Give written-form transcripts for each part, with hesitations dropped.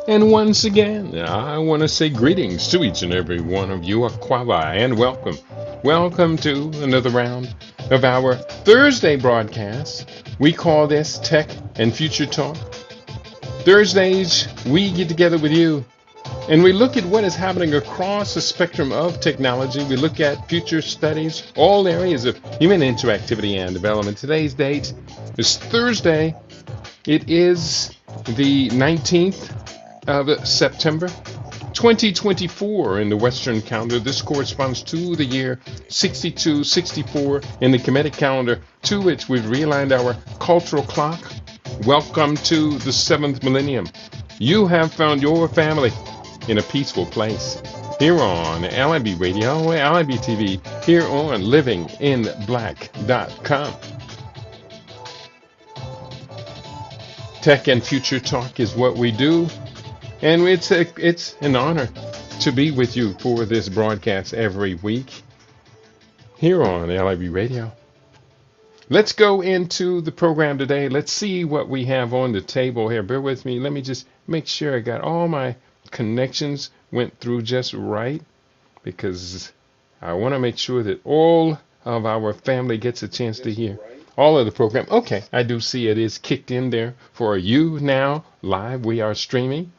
And once again, I want to say greetings to each and every one of you, Aquava, and welcome. Welcome to another round of our Thursday broadcast. We call this Tech and Future Talk. Thursdays, we get together with you and we look at what is happening across the spectrum of technology. We look at future studies, all areas of human interactivity and development. Today's date is Thursday. It is the 19th of September 2024 in the Western calendar. This corresponds to the year 6264 in the Kemetic calendar, to which we've realigned our cultural clock. Welcome to the 7th millennium. You have found your family in a peaceful place. Here on LIB Radio, LIB TV, here on livinginblack.com. Tech and Future Talk is what we do. And it's an honor to be with you for this broadcast every week here on LIB Radio. Let's go into the program today. Let's see what we have on the table here. Bear with me. Let me just make sure I got all my connections went through just right, because I want to make sure that all of our family gets a chance to hear all of the program. Okay, I do see it is kicked in there for you now live. We are streaming.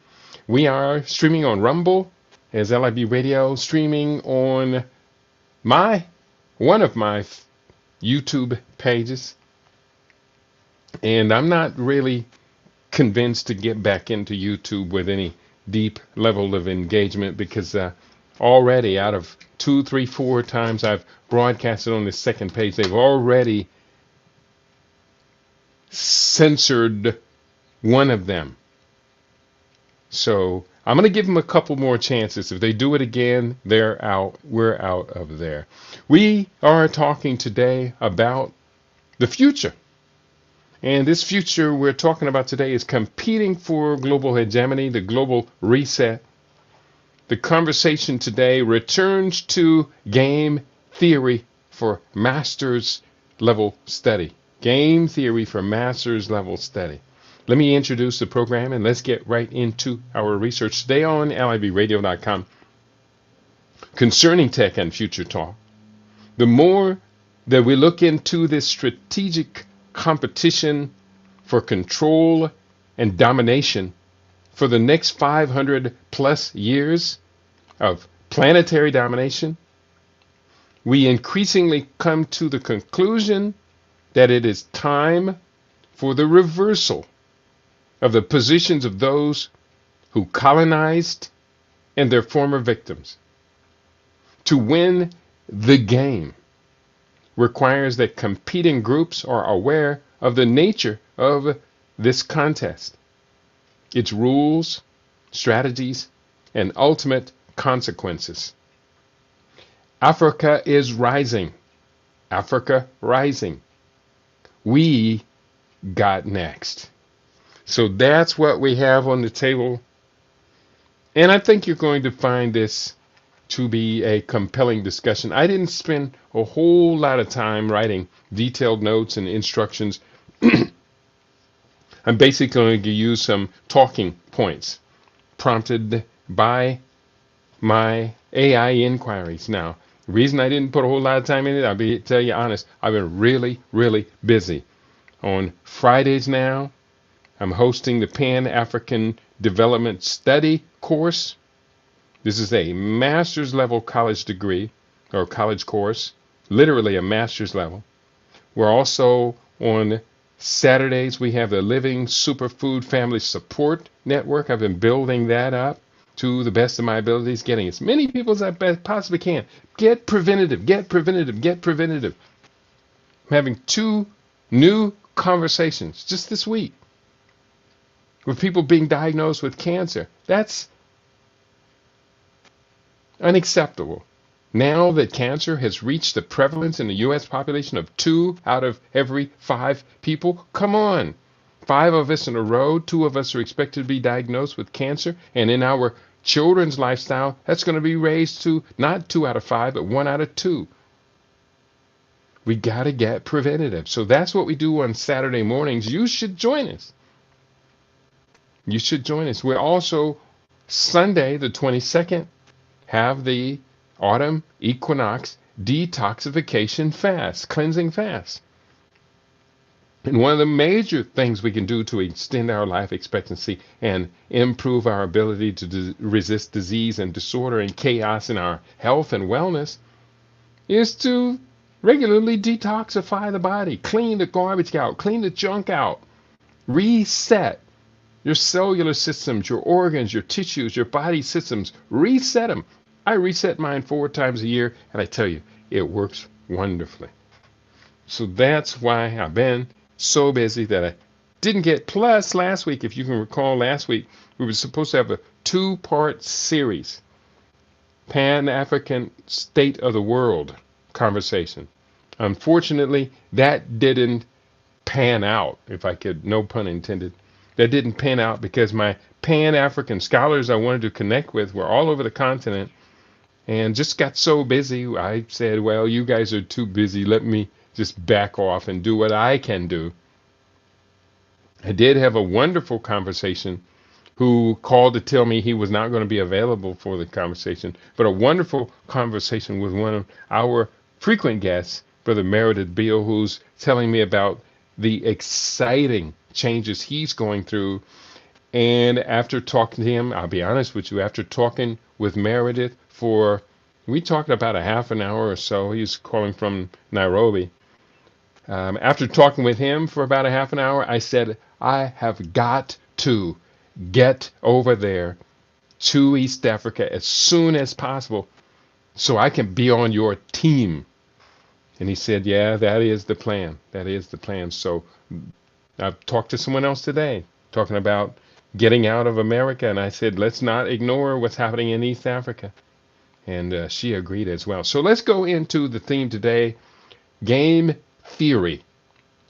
We are streaming on Rumble as LIB Radio, streaming on one of my YouTube pages. And I'm not really convinced to get back into YouTube with any deep level of engagement, because already out of 2, 3, 4 times I've broadcasted on the second page, they've already censored one of them. So I'm going to give them a couple more chances. If they do it again, they're out. We're out of there. We are talking today about the future. And this future we're talking about today is competing for global hegemony, the global reset. The conversation today returns to game theory for master's level study. Game theory for master's level study. Let me introduce the program and let's get right into our research today on libradio.com concerning tech and future talk. The more that we look into this strategic competition for control and domination for the next 500 plus years of planetary domination, we increasingly come to the conclusion that it is time for the reversal of the positions of those who colonized and their former victims. To win the game requires that competing groups are aware of the nature of this contest, its rules, strategies, and ultimate consequences. Africa is rising. Africa rising. We got next. So that's what we have on the table. And I think you're going to find this to be a compelling discussion. I didn't spend a whole lot of time writing detailed notes and instructions. I'm basically going to use some talking points prompted by my AI inquiries. Now, the reason I didn't put a whole lot of time in it, tell you honest, I've been really, really busy. On Fridays now, I'm hosting the Pan-African Development Study course. This is a master's level college degree or college course, literally a master's level. We're also on Saturdays, we have the Living Superfood Family Support Network. I've been building that up to the best of my abilities, getting as many people as I possibly can. Get preventative, get preventative, get preventative. I'm having 2 new conversations just this week with people being diagnosed with cancer. That's unacceptable. Now that cancer has reached the prevalence in the U.S. population of 2 out of every 5 people, come on. 5 of us in a row, 2 of us are expected to be diagnosed with cancer. And in our children's lifestyle, that's going to be raised to not 2 out of 5, but 1 out of 2. We got to get preventative. So that's what we do on Saturday mornings. You should join us. You should join us. We're also Sunday, the 22nd, have the autumn equinox detoxification fast, cleansing fast. And one of the major things we can do to extend our life expectancy and improve our ability to resist disease and disorder and chaos in our health and wellness is to regularly detoxify the body, clean the garbage out, clean the junk out, reset your cellular systems, your organs, your tissues, your body systems. Reset them. I reset mine 4 times a year, and I tell you, it works wonderfully. So that's why I've been so busy that I didn't get. Plus, last week, if you can recall, last week we were supposed to have a 2-part series, Pan-African State of the World conversation. Unfortunately, that didn't pan out, if I could, no pun intended. That didn't pan out because my Pan-African scholars I wanted to connect with were all over the continent and just got so busy. I said, well, you guys are too busy. Let me just back off and do what I can do. I did have a wonderful conversation who called to tell me he was not going to be available for the conversation, but a wonderful conversation with one of our frequent guests, Brother Meredith Beal, who's telling me about the exciting changes he's going through. And after talking to him, I'll be honest with you, after talking with Meredith we talked about a half an hour or so. He's calling from Nairobi. After talking with him for about a half an hour, I said, I have got to get over there to East Africa as soon as possible so I can be on your team. And he said, yeah, that is the plan. That is the plan. So I've talked to someone else today talking about getting out of America. And I said, let's not ignore what's happening in East Africa. And she agreed as well. So let's go into the theme today, game theory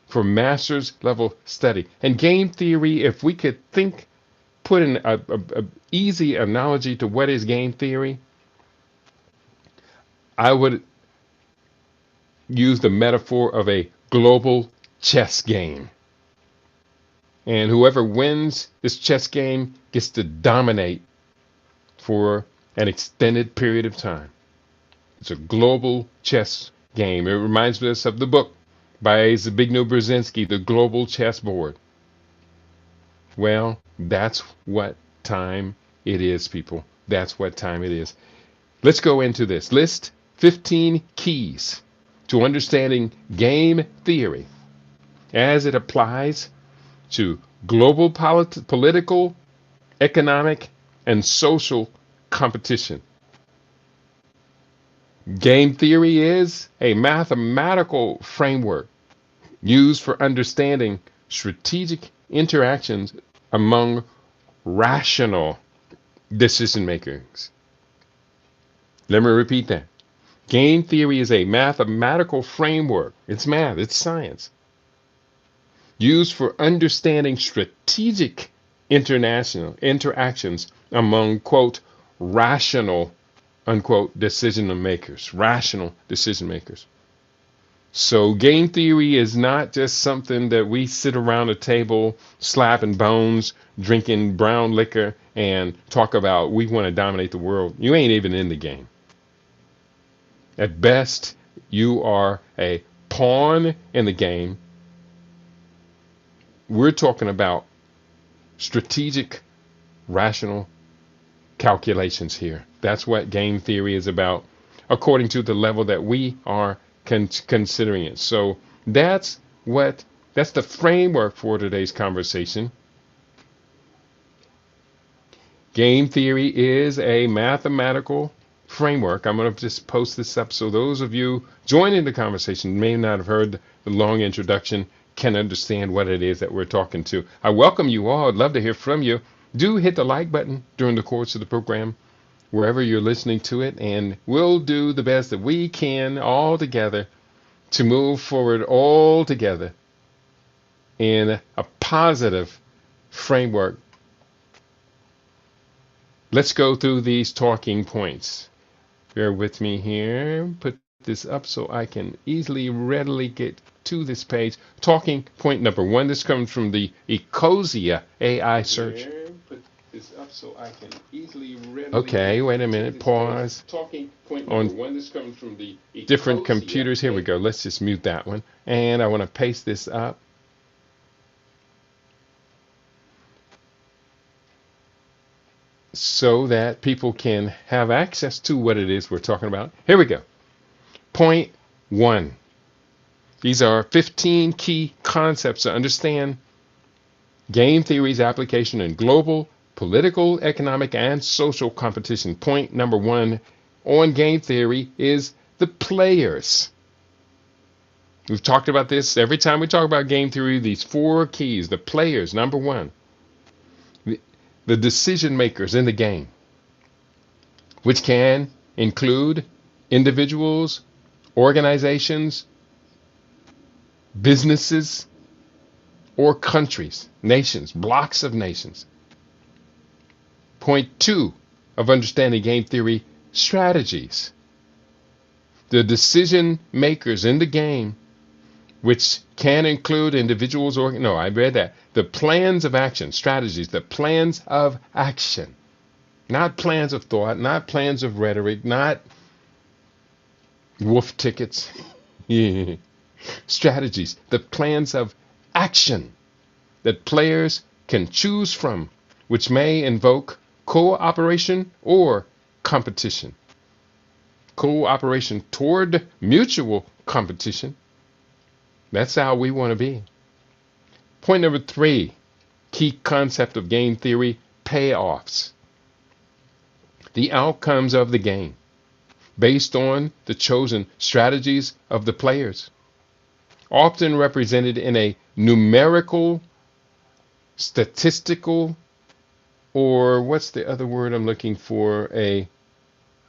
for master's level study. And game theory, if we could put in a easy analogy to what is game theory, I would use the metaphor of a global chess game. And whoever wins this chess game gets to dominate for an extended period of time. It's a global chess game. It reminds us of the book by Zbigniew Brzezinski, The Global Chessboard. Well, that's what time it is, people. That's what time it is. Let's go into this. List 15 keys to understanding game theory as it applies to global political, economic, and social competition. Game theory is a mathematical framework used for understanding strategic interactions among rational decision makers. Let me repeat that. Game theory is a mathematical framework. It's math, it's science. Used for understanding strategic international interactions among, quote, rational, unquote, decision makers. Rational decision makers. So game theory is not just something that we sit around a table, slapping bones, drinking brown liquor, and talk about we want to dominate the world. You ain't even in the game. At best, you are a pawn in the game. We're talking about strategic, rational calculations here. That's what game theory is about, according to the level that we are considering it. So that's the framework for today's conversation. Game theory is a mathematical framework. I'm going to just post this up so those of you joining the conversation may not have heard the long introduction, can understand what it is that we're talking to. I welcome you all. I'd love to hear from you. Do hit the like button during the course of the program, wherever you're listening to it, and we'll do the best that we can all together to move forward all together in a positive framework. Let's go through these talking points. Bear with me here. Put this up so I can readily get to this page. Talking point number 1. This comes from the Ecosia AI search. up so I can easily readily. Okay, wait a minute. Pause. Talking point number one. This comes from the different computers. Here we go. Let's just mute that one. And I want to paste this up. So that people can have access to what it is we're talking about. Here we go. Point one. These are 15 key concepts to understand game theory's application in global, political, economic, and social competition. Point number one on game theory is the players. We've talked about this every time we talk about game theory, these four keys. The players, number one. The decision makers in the game, which can include individuals, organizations, businesses, or countries, nations, blocks of nations. Point two of understanding game theory, strategies. The decision makers in the game, which can include individuals or, no, I read that. The plans of action, strategies, the plans of action. Not plans of thought, not plans of rhetoric, not wolf tickets. Strategies, the plans of action that players can choose from, which may invoke cooperation or competition. Cooperation toward mutual competition. That's how we want to be. Point number three, key concept of game theory, payoffs. The outcomes of the game based on the chosen strategies of the players, often represented in a numerical, statistical, or what's the other word I'm looking for? A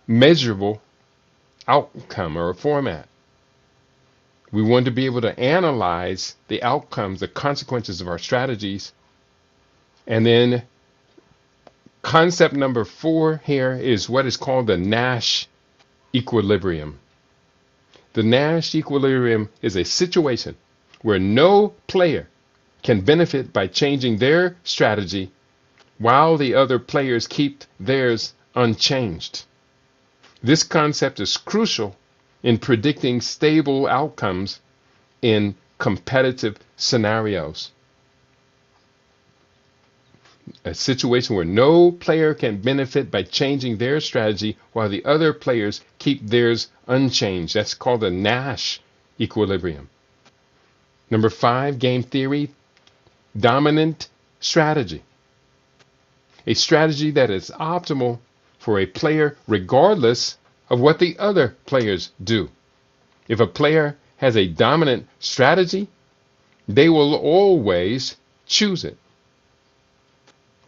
measurable outcome or a format. We want to be able to analyze the outcomes, the consequences of our strategies. And then concept number four here is what is called the Nash equilibrium. The Nash equilibrium is a situation where no player can benefit by changing their strategy while the other players keep theirs unchanged. This concept is crucial in predicting stable outcomes in competitive scenarios. A situation where no player can benefit by changing their strategy while the other players keep theirs unchanged. That's called the Nash equilibrium. Number five, game theory, dominant strategy. A strategy that is optimal for a player regardless of what the other players do. If a player has a dominant strategy, they will always choose it.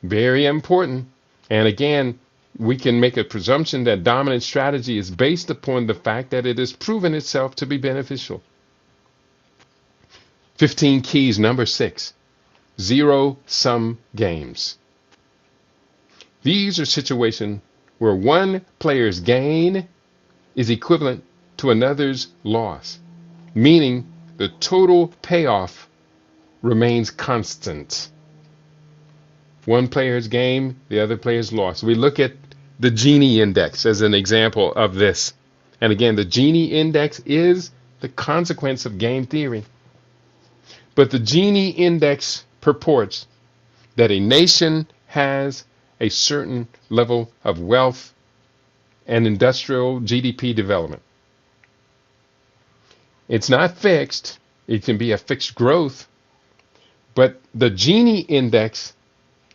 Very important. And again, we can make a presumption that dominant strategy is based upon the fact that it has proven itself to be beneficial. 15 keys, number 6, zero-sum games. These are situations where one player's gain is equivalent to another's loss, meaning the total payoff remains constant. One player's gain, the other player's loss. We look at the Gini index as an example of this. And again, the Gini index is the consequence of game theory. But the Gini index purports that a nation has a certain level of wealth and industrial GDP development. It's not fixed. It can be a fixed growth. But the Gini index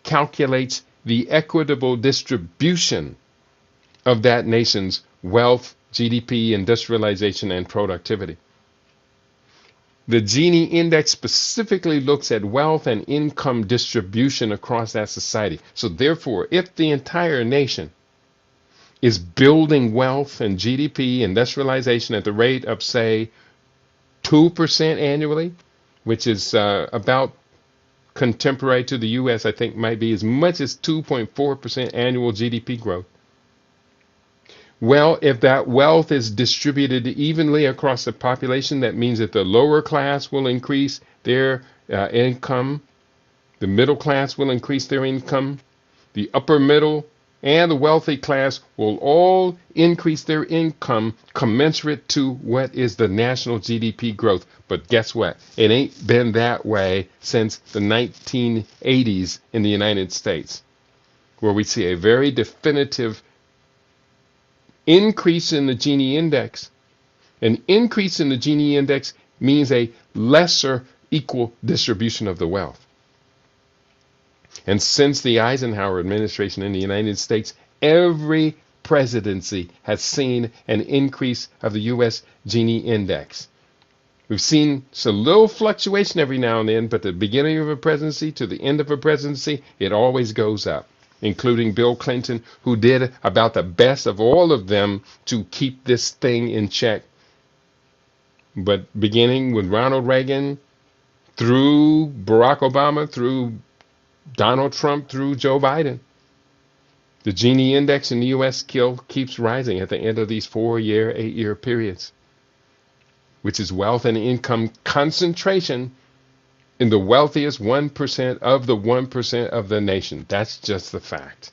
calculates the equitable distribution of that nation's wealth, GDP, industrialization, and productivity. The Gini index specifically looks at wealth and income distribution across that society. So therefore, if the entire nation is building wealth and GDP, industrialization at the rate of, say, 2% annually, which is about contemporary to the U.S., I think might be as much as 2.4% annual GDP growth. Well, if that wealth is distributed evenly across the population, that means that the lower class will increase their income, the middle class will increase their income, the upper middle, and the wealthy class will all increase their income commensurate to what is the national GDP growth. But guess what? It ain't been that way since the 1980s in the United States, where we see a very definitive increase in the Gini index. An increase in the Gini index means a lesser equal distribution of the wealth. And since the Eisenhower administration in the United States, every presidency has seen an increase of the U.S. Gini index. We've seen a little fluctuation every now and then, but the beginning of a presidency to the end of a presidency, it always goes up, including Bill Clinton, who did about the best of all of them to keep this thing in check. But beginning with Ronald Reagan, through Barack Obama, through Donald Trump, through Joe Biden, the Gini index in the U.S. keeps rising at the end of these 4-year, 8-year periods, which is wealth and income concentration in the wealthiest 1% of the 1% of the nation. That's just the fact.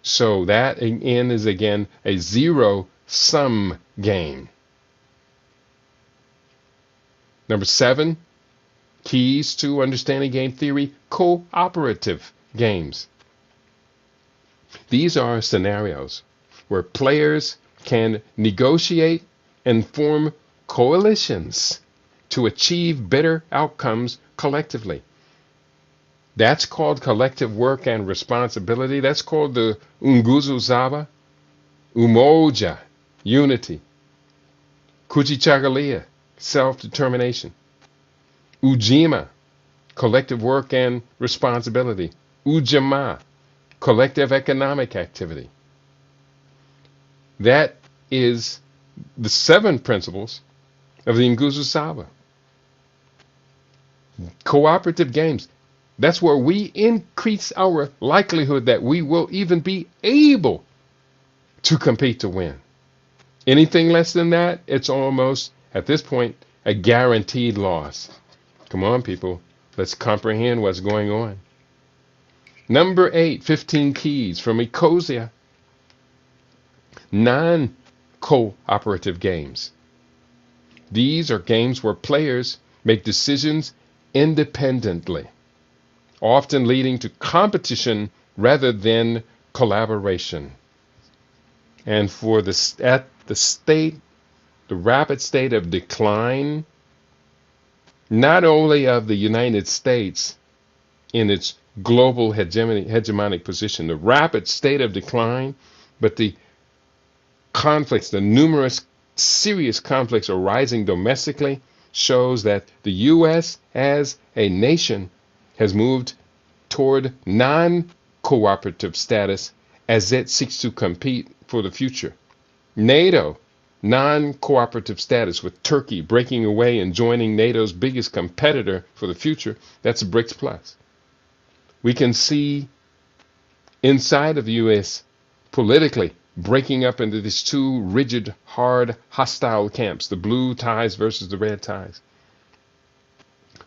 So that again is again a zero-sum game. Number 7, keys to understanding game theory: cooperative games. These are scenarios where players can negotiate and form coalitions to achieve better outcomes collectively. That's called collective work and responsibility. That's called the Nguzo Zaba, Umoja, unity, Kujichagulia, self-determination, Ujima, collective work and responsibility, Ujamaa, collective economic activity. That is the 7 principles of the Nguzo Saba. Cooperative games. That's where we increase our likelihood that we will even be able to compete to win. Anything less than that, it's almost, at this point, a guaranteed loss. Come on, people. Let's comprehend what's going on. Number 8, 15 keys from Ecosia. Non-cooperative games. These are games where players make decisions independently, often leading to competition rather than collaboration. And for the rapid state of decline, not only of the United States in its global hegemonic position, the rapid state of decline, but the conflicts, the numerous serious conflicts arising domestically, shows that the U.S. as a nation has moved toward non-cooperative status as it seeks to compete for the future. NATO, non-cooperative status, with Turkey breaking away and joining NATO's biggest competitor for the future. That's BRICS Plus. We can see inside of the U.S. politically breaking up into these 2 rigid, hard, hostile camps, the blue ties versus the red ties.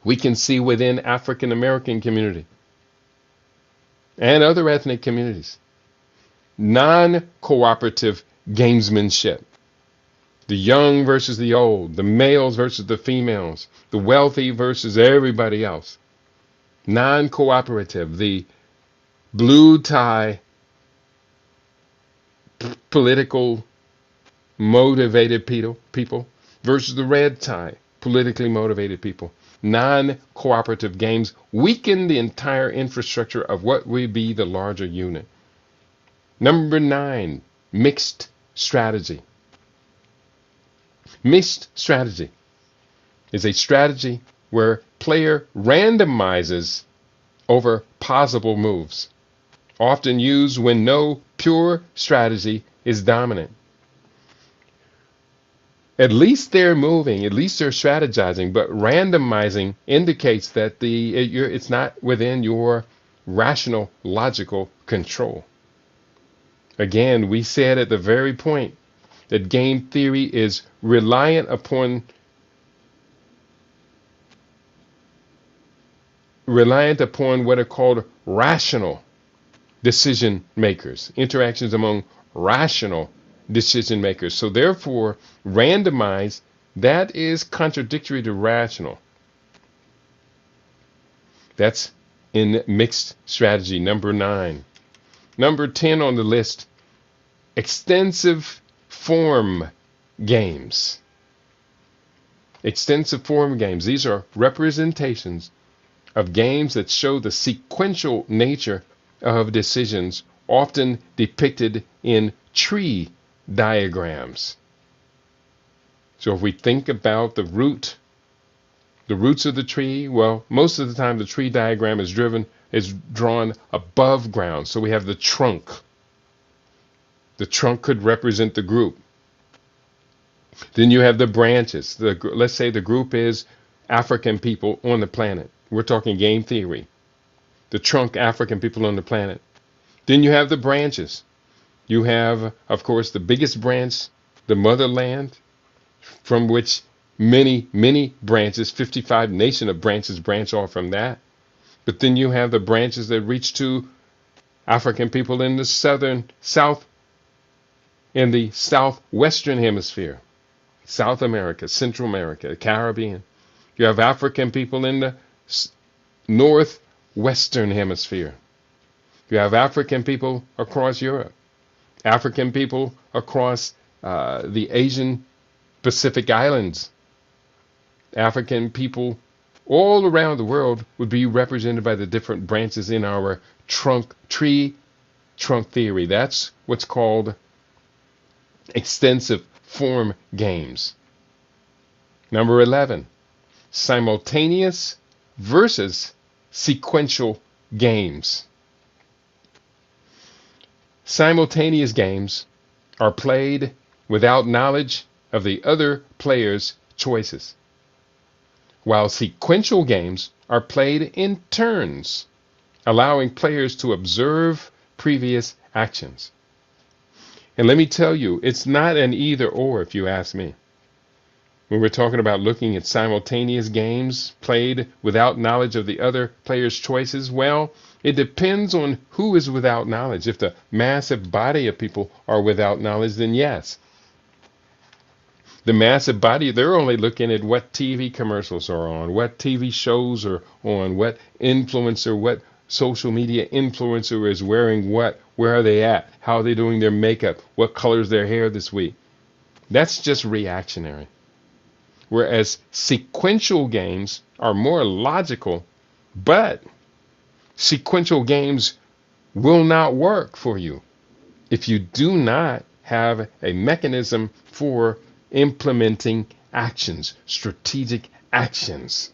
We can see within African American community and other ethnic communities non-cooperative gamesmanship. The young versus the old, the males versus the females, the wealthy versus everybody else. Non-cooperative, the blue tie political motivated people versus the red tie politically motivated people. Non-cooperative games weaken the entire infrastructure of what will be the larger unit. Number 9, mixed strategy. Mixed strategy is a strategy where player randomizes over possible moves, often used when no pure strategy is dominant. At least they're moving, at least they're strategizing, but randomizing indicates that it's not within your rational, logical control. Again, we said at the very point that game theory is reliant upon what are called rational decision makers, interactions among rational decision makers. So therefore, randomized, that is contradictory to rational. That's in mixed strategy, number 9. Number 10 on the list, extensive form games. Extensive form games. These are representations of games that show the sequential nature of decisions, often depicted in tree diagrams. So if we think about the roots of the tree, well, most of the time the tree diagram is drawn above ground. So we have the trunk. The trunk could represent the group. Then you have the branches. Let's say the group is African people on the planet. We're talking game theory. The trunk, African people on the planet. Then you have the branches. You have, of course, the biggest branch, the motherland, from which many, many branches, 55 nation of branches branch off from that. But then you have the branches that reach to African people in the southwestern hemisphere, South America, Central America, Caribbean. You have African people in the northwestern hemisphere. You have African people across Europe, African people across the Asian Pacific Islands. African people all around the world would be represented by the different branches in our trunk theory. That's what's called extensive form games. Number 11, simultaneous versus sequential games. Simultaneous games are played without knowledge of the other player's choices, while sequential games are played in turns, allowing players to observe previous actions. And let me tell you, it's not an either or, if you ask me. When we're talking about looking at simultaneous games played without knowledge of the other player's choices, well, it depends on who is without knowledge. If the massive body of people are without knowledge, then yes. The massive body, they're only looking at what TV commercials are on, what TV shows are on, what influencer, what social media influencer is wearing what, where are they at, how are they doing their makeup, what color's their hair this week. That's just reactionary. Whereas sequential games are more logical, but sequential games will not work for you if you do not have a mechanism for implementing actions, strategic actions.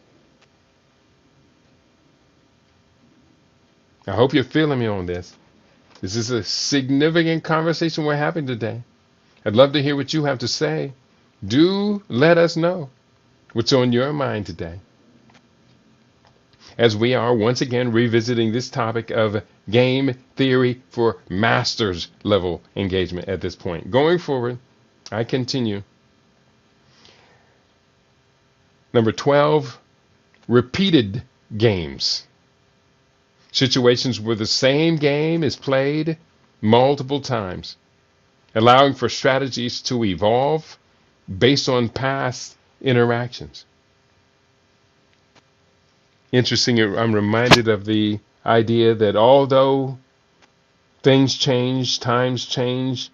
I hope you're feeling me on this. This is a significant conversation we're having today. I'd love to hear what you have to say. Do let us know what's on your mind today, as we are once again revisiting this topic of game theory for master's level engagement at this point. Going forward, I continue. Number 12, repeated games. Situations where the same game is played multiple times, allowing for strategies to evolve based on past interactions. Interesting, I'm reminded of the idea that although things change, times change,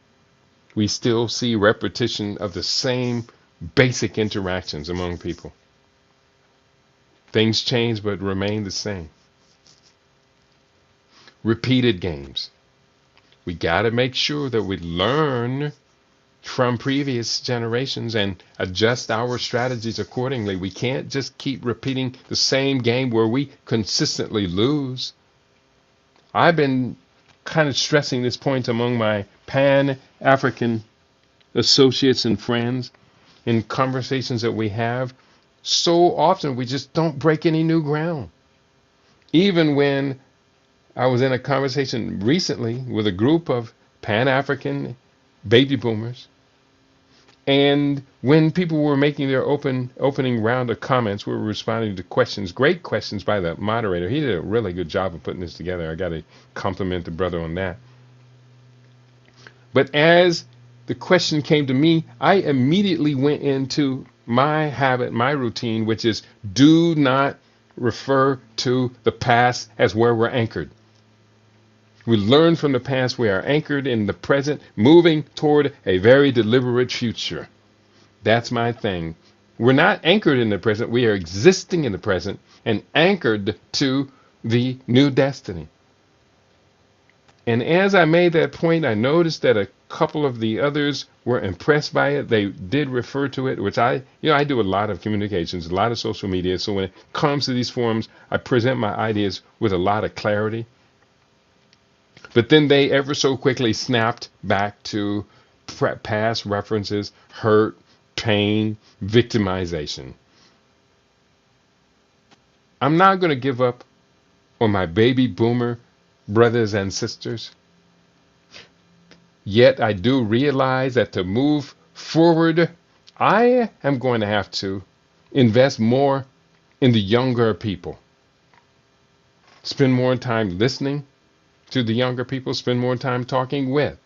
we still see repetition of the same basic interactions among people. Things change but remain the same. Repeated games. We got to make sure that we learn from previous generations and adjust our strategies accordingly. We can't just keep repeating the same game where we consistently lose. I've been kind of stressing this point among my Pan-African associates and friends in conversations that we have. So often we just don't break any new ground. Even when I was in a conversation recently with a group of Pan-African baby boomers, And when people were making their opening round of comments, we were responding to questions, great questions by the moderator. He did a really good job of putting this together. I got to compliment the brother on that. But as the question came to me, I immediately went into my habit, my routine, which is do not refer to the past as where we're anchored. We learn from the past. We are anchored in the present, moving toward a very deliberate future. That's my thing. We're not anchored in the present. We are existing in the present and anchored to the new destiny. And as I made that point, I noticed that a couple of the others were impressed by it. They did refer to it, which I do a lot of communications, a lot of social media. So when it comes to these forums, I present my ideas with a lot of clarity. But then they ever so quickly snapped back to past references, hurt, pain, victimization. I'm not going to give up on my baby boomer brothers and sisters. Yet I do realize that to move forward, I am going to have to invest more in the younger people. Spend more time listening to the younger people, spend more time talking with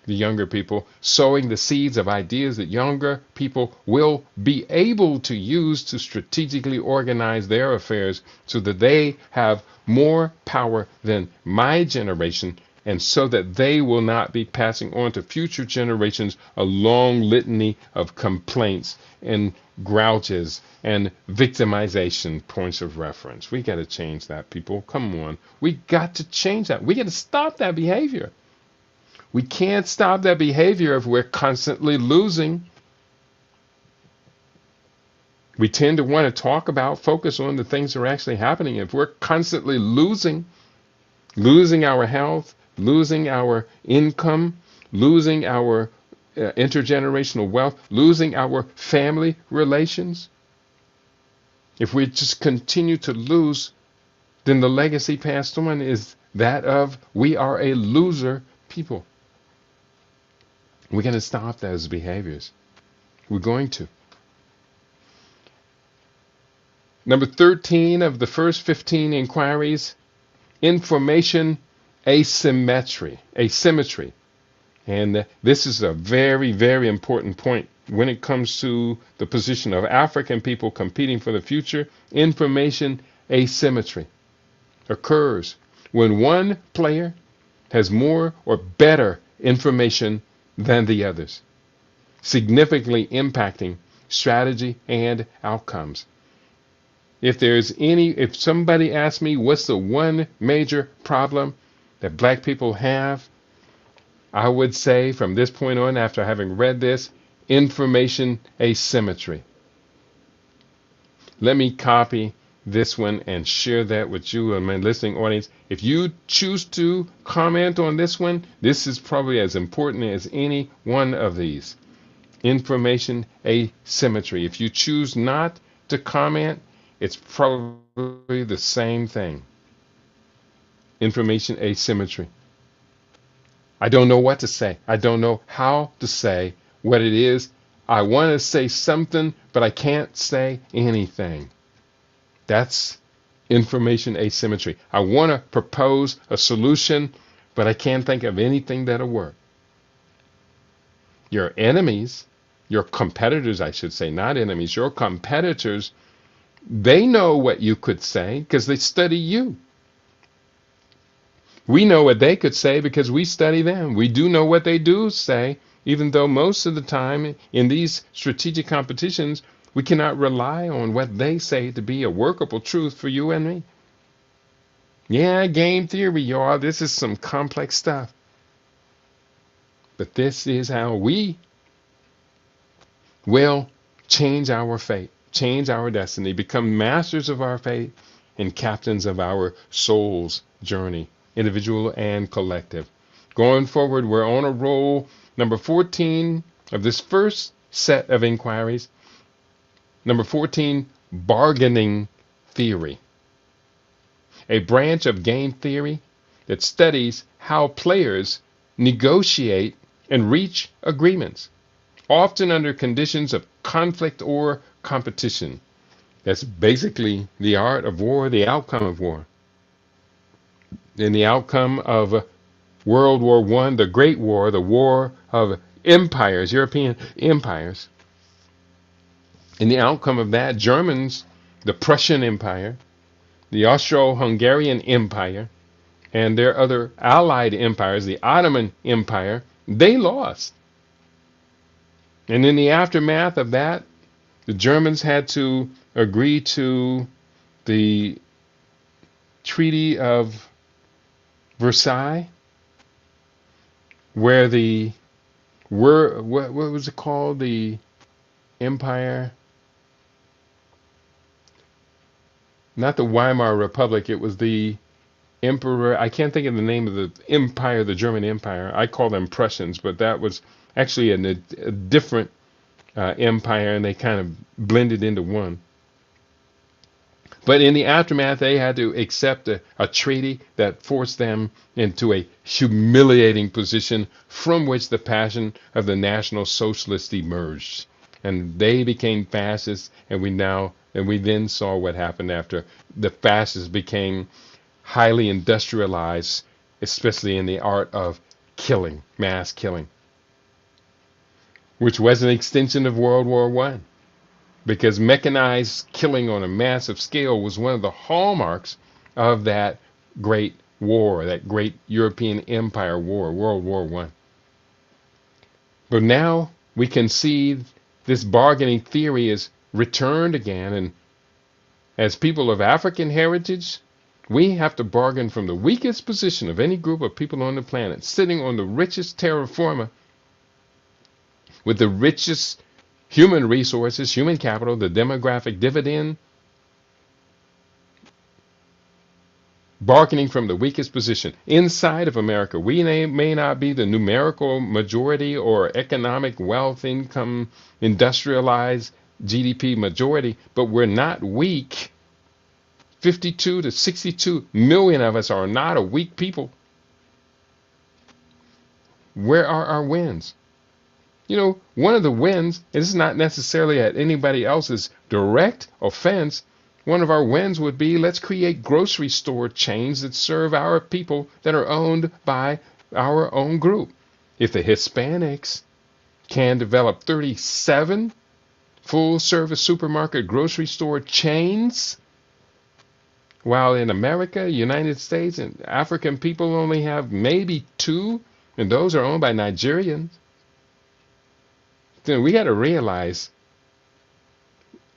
the younger people, sowing the seeds of ideas that younger people will be able to use to strategically organize their affairs so that they have more power than my generation, and so that they will not be passing on to future generations a long litany of complaints and grouches and victimization points of reference. We got to change that, people. Come on. We got to change that. We got to stop that behavior. We can't stop that behavior if we're constantly losing. We tend to want to focus on the things that are actually happening. If we're constantly losing our health, losing our income, losing our intergenerational wealth, losing our family relations, if we just continue to lose, then the legacy passed on is that of we are a loser people. We're going to stop those behaviors. We're going to. Number 13 of the first 15 inquiries, information asymmetry. And this is a very, very important point when it comes to the position of African people competing for the future. Information asymmetry occurs when one player has more or better information than the others, significantly impacting strategy and outcomes. If somebody asks me what's the one major problem that black people have, I would say from this point on, after having read this, information asymmetry. Let me copy this one and share that with you and my listening audience. If you choose to comment on this one, this is probably as important as any one of these. Information asymmetry. If you choose not to comment, it's probably the same thing. Information asymmetry. I don't know what to say. I don't know how to say what it is. I want to say something, but I can't say anything. That's information asymmetry. I want to propose a solution, but I can't think of anything that'll work. Your enemies, your competitors, I should say, not enemies, your competitors, they know what you could say because they study you. We know what they could say because we study them. We do know what they do say, even though most of the time in these strategic competitions, we cannot rely on what they say to be a workable truth for you and me. Yeah, game theory, y'all. This is some complex stuff. But this is how we will change our fate, change our destiny, become masters of our fate and captains of our soul's journey, individual and collective. Going forward, we're on a roll. Number 14 of this first set of inquiries. Number 14, bargaining theory. A branch of game theory that studies how players negotiate and reach agreements, often under conditions of conflict or competition. That's basically the art of war, the outcome of war. And the outcome of World War One, the Great War, the war of empires, European empires. And the outcome of that, Germans, the Prussian Empire, the Austro-Hungarian Empire, and their other allied empires, the Ottoman Empire, they lost. And in the aftermath of that, the Germans had to agree to the Treaty of Versailles, where what was it called? The empire, not the Weimar Republic, it was the emperor. I can't think of the name of the empire, the German Empire. I call them Prussians, but that was actually a different empire, and they kind of blended into one. But in the aftermath, they had to accept a treaty that forced them into a humiliating position from which the passion of the National Socialists emerged. And they became fascists, and we then saw what happened after the fascists became highly industrialized, especially in the art of killing, mass killing, which was an extension of World War One. Because mechanized killing on a massive scale was one of the hallmarks of that great war, that great European Empire war, World War One. But now we can see this bargaining theory is returned again, and as people of African heritage, we have to bargain from the weakest position of any group of people on the planet, sitting on the richest terra firma with the richest human resources, human capital, the demographic dividend, bargaining from the weakest position. Inside of America, we may not be the numerical majority or economic wealth, income, industrialized GDP majority, but we're not weak. 52 to 62 million of us are not a weak people. Where are our wins? You know, one of the wins is not necessarily at anybody else's direct offense. One of our wins would be, let's create grocery store chains that serve our people that are owned by our own group. If the Hispanics can develop 37 full service supermarket grocery store chains, while in America, United States, and African people only have maybe 2, and those are owned by Nigerians, then we got to realize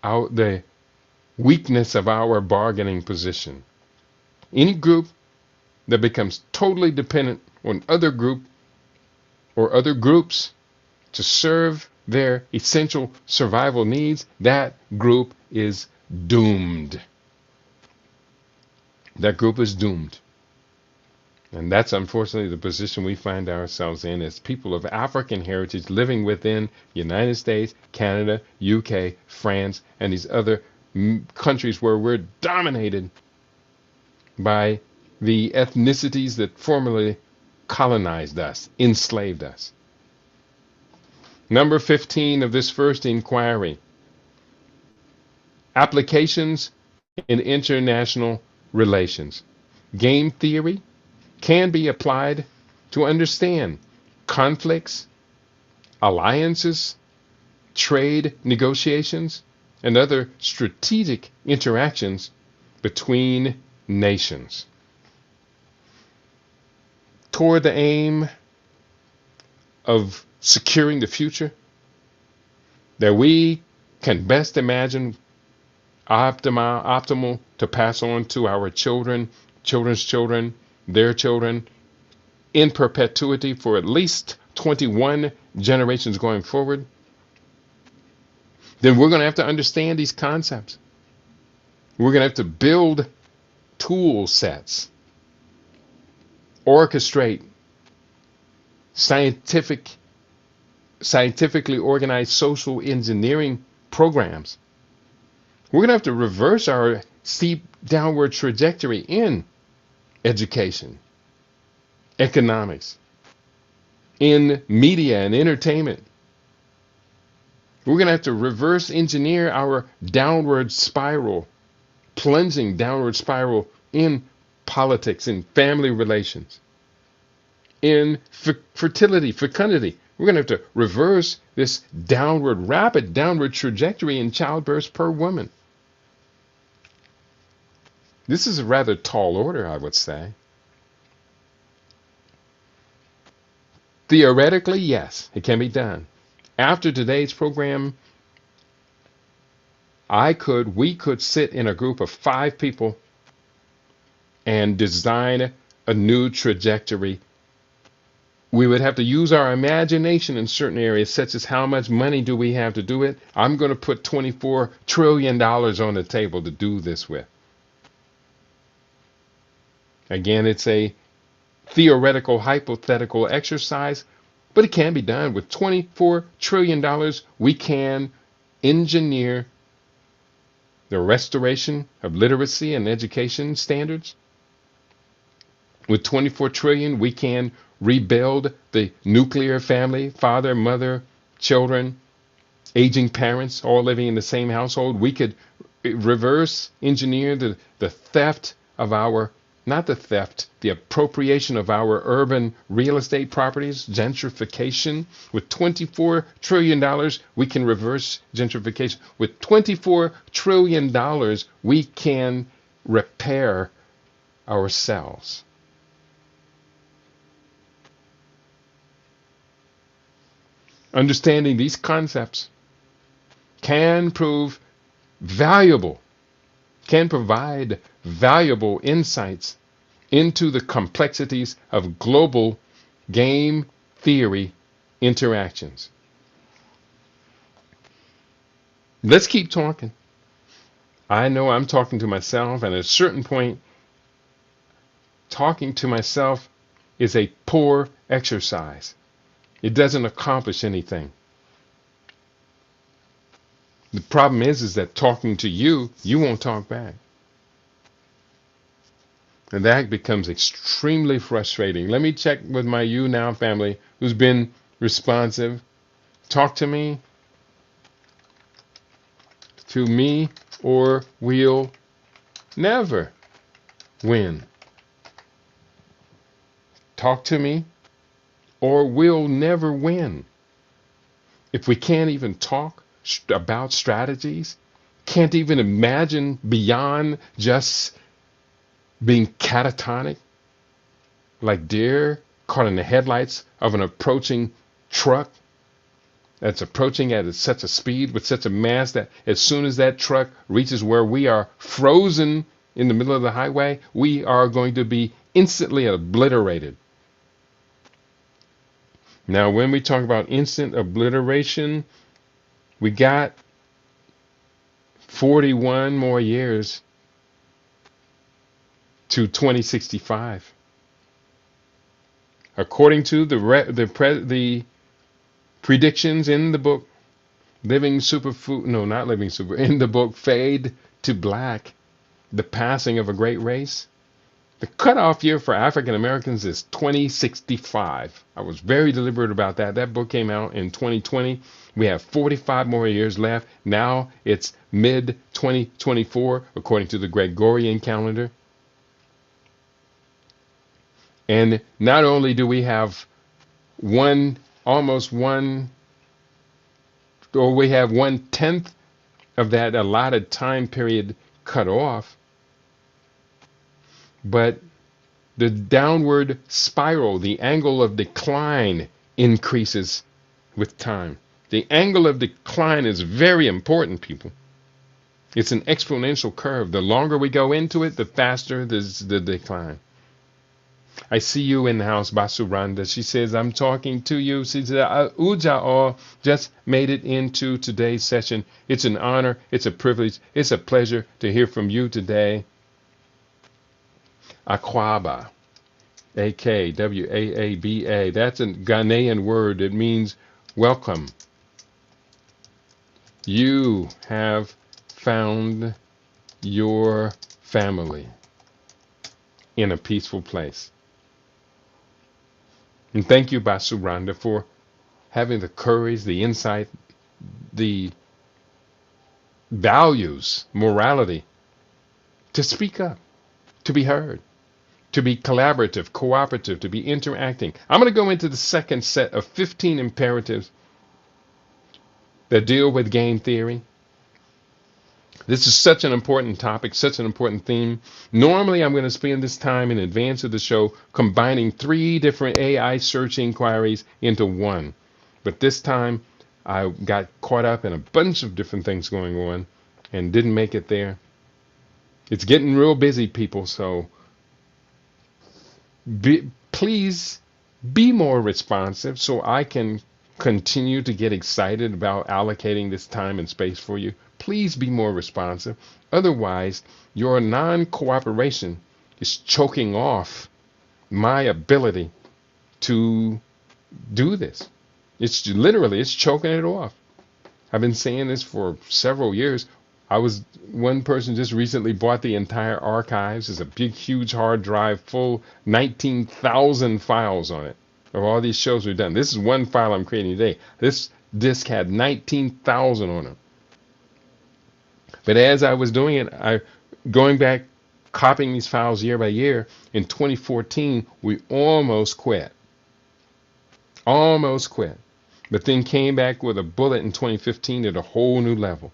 the weakness of our bargaining position. Any group that becomes totally dependent on other group or other groups to serve their essential survival needs, that group is doomed. That group is doomed. And that's unfortunately the position we find ourselves in as people of African heritage living within the United States, Canada, UK, France, and these other countries where we're dominated by the ethnicities that formerly colonized us, enslaved us. Number 15 of this first inquiry: applications in international relations. Game theory can be applied to understand conflicts, alliances, trade negotiations, and other strategic interactions between nations, toward the aim of securing the future that we can best imagine, optimal to pass on to our children, children's children, their children, in perpetuity for at least 21 generations going forward, then we're going to have to understand these concepts. We're going to have to build tool sets, orchestrate scientifically organized social engineering programs. We're going to have to reverse our steep downward trajectory in education, economics, in media and entertainment, We're going to have to reverse engineer our downward spiral, plunging downward spiral in politics, in family relations, in fertility, fecundity. We're going to have to reverse this downward, rapid downward trajectory in childbirths per woman. This is a rather tall order, I would say. Theoretically, yes, it can be done. After today's program, we could sit in a group of 5 people and design a new trajectory. We would have to use our imagination in certain areas, such as how much money do we have to do it. I'm going to put $24 trillion on the table to do this with. Again, it's a theoretical, hypothetical exercise, but it can be done. With $24 trillion, we can engineer the restoration of literacy and education standards. With 24 trillion, we can rebuild the nuclear family, father, mother, children, aging parents, all living in the same household. We could reverse engineer the theft of our, not the theft, the appropriation of our urban real estate properties, gentrification. With $24 trillion, we can reverse gentrification. With $24 trillion, we can repair ourselves. Understanding these concepts can prove valuable, can provide valuable insights into the complexities of global game theory interactions. Let's keep talking. I know I'm talking to myself, and at a certain point, talking to myself is a poor exercise. It doesn't accomplish anything. The problem is that talking to you, you won't talk back. And that becomes extremely frustrating. Let me check with my You Now family who's been responsive. Talk to me, or we'll never win. Talk to me, or we'll never win. If we can't even talk about strategies, can't even imagine beyond just being catatonic, like deer caught in the headlights of an approaching truck that's approaching at such a speed with such a mass that as soon as that truck reaches where we are frozen in the middle of the highway, we are going to be instantly obliterated. Now, when we talk about instant obliteration, we got 41 more years to 2065. According to the predictions in the book, in the book Fade to Black, The Passing of a Great Race, the cutoff year for African Americans is 2065. I was very deliberate about that. That book came out in 2020. We have 45 more years left. Now it's mid-2024, according to the Gregorian calendar. And not only do we have we have 1/10 of that allotted time period cut off, but the downward spiral, the angle of decline, increases with time. The angle of decline is very important, people. It's an exponential curve. The longer we go into it, the faster the decline. I see you in the house, Basuranda. She says, I'm talking to you. She said, Uja'o just made it into today's session. It's an honor. It's a privilege. It's a pleasure to hear from you today. Akwaba, A-K-W-A-A-B-A. That's a Ghanaian word. It means welcome. You have found your family in a peaceful place. And thank you, Basuranda, for having the courage, the insight, the values, morality, to speak up, to be heard, to be collaborative, cooperative, to be interacting. I'm going to go into the second set of 15 imperatives that deal with game theory. This is such an important topic, such an important theme. Normally, I'm going to spend this time in advance of the show combining 3 different AI search inquiries into one. But this time, I got caught up in a bunch of different things going on and didn't make it there. It's getting real busy, people, so please be more responsive so I can continue to get excited about allocating this time and space for you. Please be more responsive. Otherwise, your non-cooperation is choking off my ability to do this. It's choking it off. I've been saying this for several years. One person just recently bought the entire archives. It's a big, huge hard drive full, 19,000 files on it of all these shows we've done. This is one file I'm creating today. This disk had 19,000 on it. But as I was doing it, going back, copying these files year by year, in 2014, we almost quit. Almost quit. But then came back with a bullet in 2015 at a whole new level.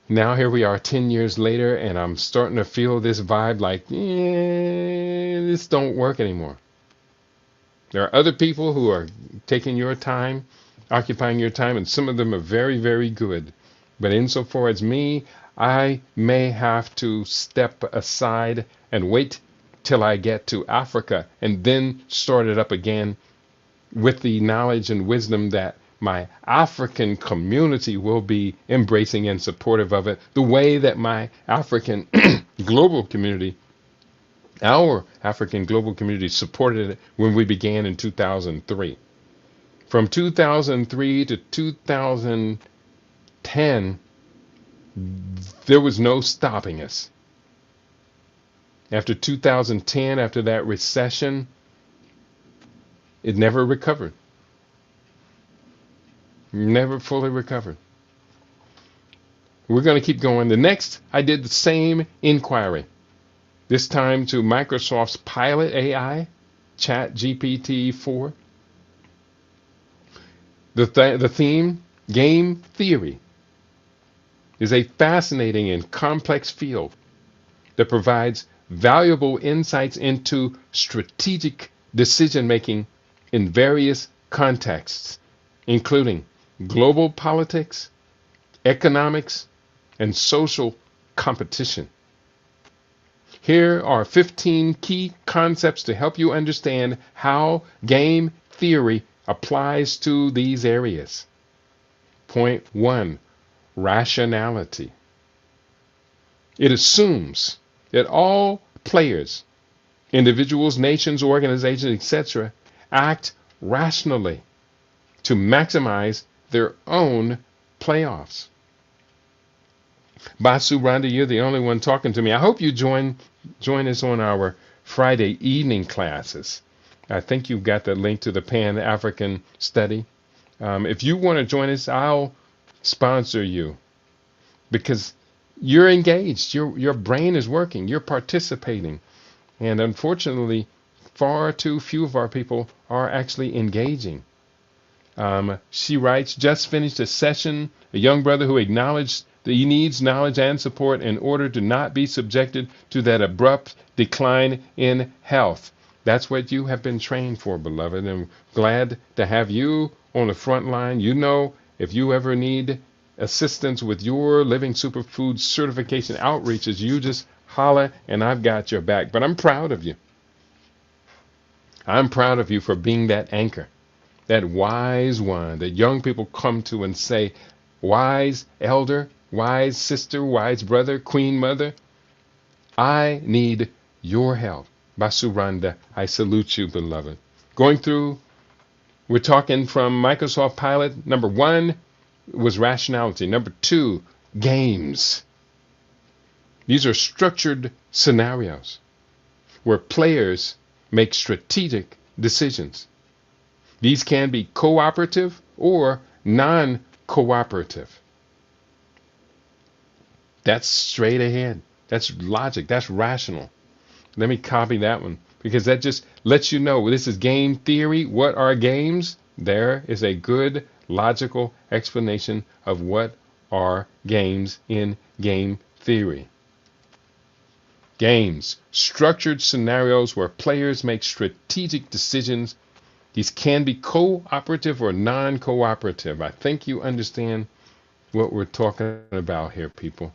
Now here we are 10 years later, and I'm starting to feel this vibe like, this don't work anymore. There are other people who are taking your time, occupying your time, and some of them are very, very good. But insofar as me, I may have to step aside and wait till I get to Africa and then start it up again with the knowledge and wisdom that my African community will be embracing and supportive of it, the way that my African global community, our African global community, supported it when we began in 2003. From 2003 to 2010, there was no stopping us. After 2010, after that recession, it never recovered. Never fully recovered. We're going to keep going. The next, I did the same inquiry. This time to Microsoft's Pilot AI, ChatGPT-4. The theme, game theory, is a fascinating and complex field that provides valuable insights into strategic decision-making in various contexts, including global politics, economics, and social competition. Here are 15 key concepts to help you understand how game theory applies to these areas. Point 1, rationality. It assumes that all players, individuals, nations, organizations, etc., act rationally to maximize their own playoffs. Basu Randa, you're the only one talking to me. I hope you join us on our Friday evening classes. I think you've got the link to the Pan-African study. If you want to join us, I'll sponsor you because you're engaged. Your brain is working. You're participating. And unfortunately, far too few of our people are actually engaging. She writes, just finished a session, a young brother who acknowledged that he needs knowledge and support in order to not be subjected to that abrupt decline in health. That's what you have been trained for, beloved. I'm glad to have you on the front line. You know, if you ever need assistance with your Living Superfoods certification outreaches, you just holler and I've got your back. But I'm proud of you. I'm proud of you for being that anchor, that wise one that young people come to and say, wise elder, wise sister, wise brother, queen mother, I need your help. Basuranda, I salute you, beloved. Going through, we're talking from Microsoft Pilot. Number 1 was rationality. Number 2, games. These are structured scenarios where players make strategic decisions. These can be cooperative or non-cooperative. That's straight ahead. That's logic. That's rational. Let me copy that one because that just lets you know this is game theory. What are games? There is a good logical explanation of what are games in game theory. Games, structured scenarios where players make strategic decisions. These can be cooperative or non-cooperative. I think you understand what we're talking about here, people.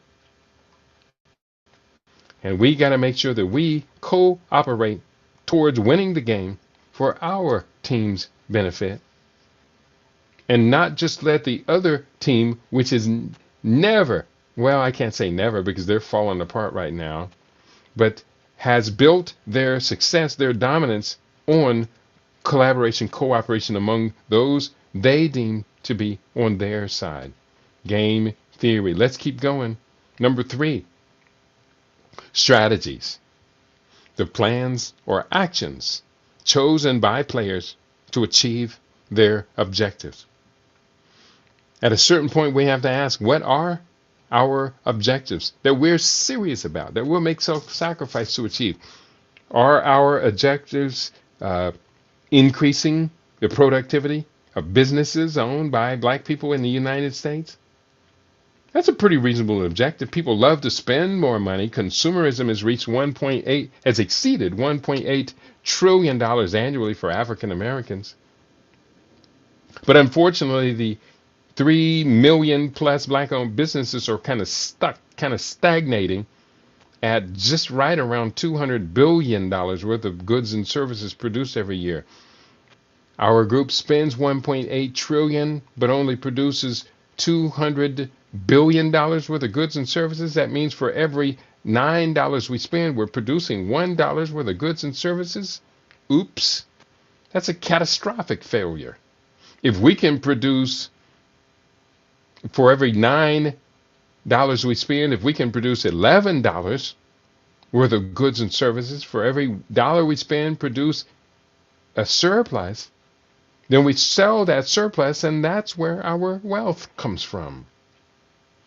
And we got to make sure that we cooperate towards winning the game for our team's benefit and not just let the other team, which is never, well, I can't say never because they're falling apart right now, but has built their success, their dominance on collaboration, cooperation among those they deem to be on their side. Game theory. Let's keep going. Number 3. Strategies, the plans or actions chosen by players to achieve their objectives. At a certain point, we have to ask, what are our objectives that we're serious about, that we'll make self-sacrifice to achieve? Are our objectives increasing the productivity of businesses owned by black people in the United States? That's a pretty reasonable objective. People love to spend more money. Consumerism has exceeded $1.8 trillion annually for African Americans. But unfortunately, the 3 million plus black-owned businesses are kind of stuck, kind of stagnating at just right around $200 billion worth of goods and services produced every year. Our group spends $1.8 trillion, but only produces $200 billion worth of goods and services. That means for every $9 we spend, we're producing $1 worth of goods and services. Oops. That's a catastrophic failure. If we can produce, for every $9 we spend, if we can produce $11 worth of goods and services, for every dollar we spend, produce a surplus, then we sell that surplus, and that's where our wealth comes from.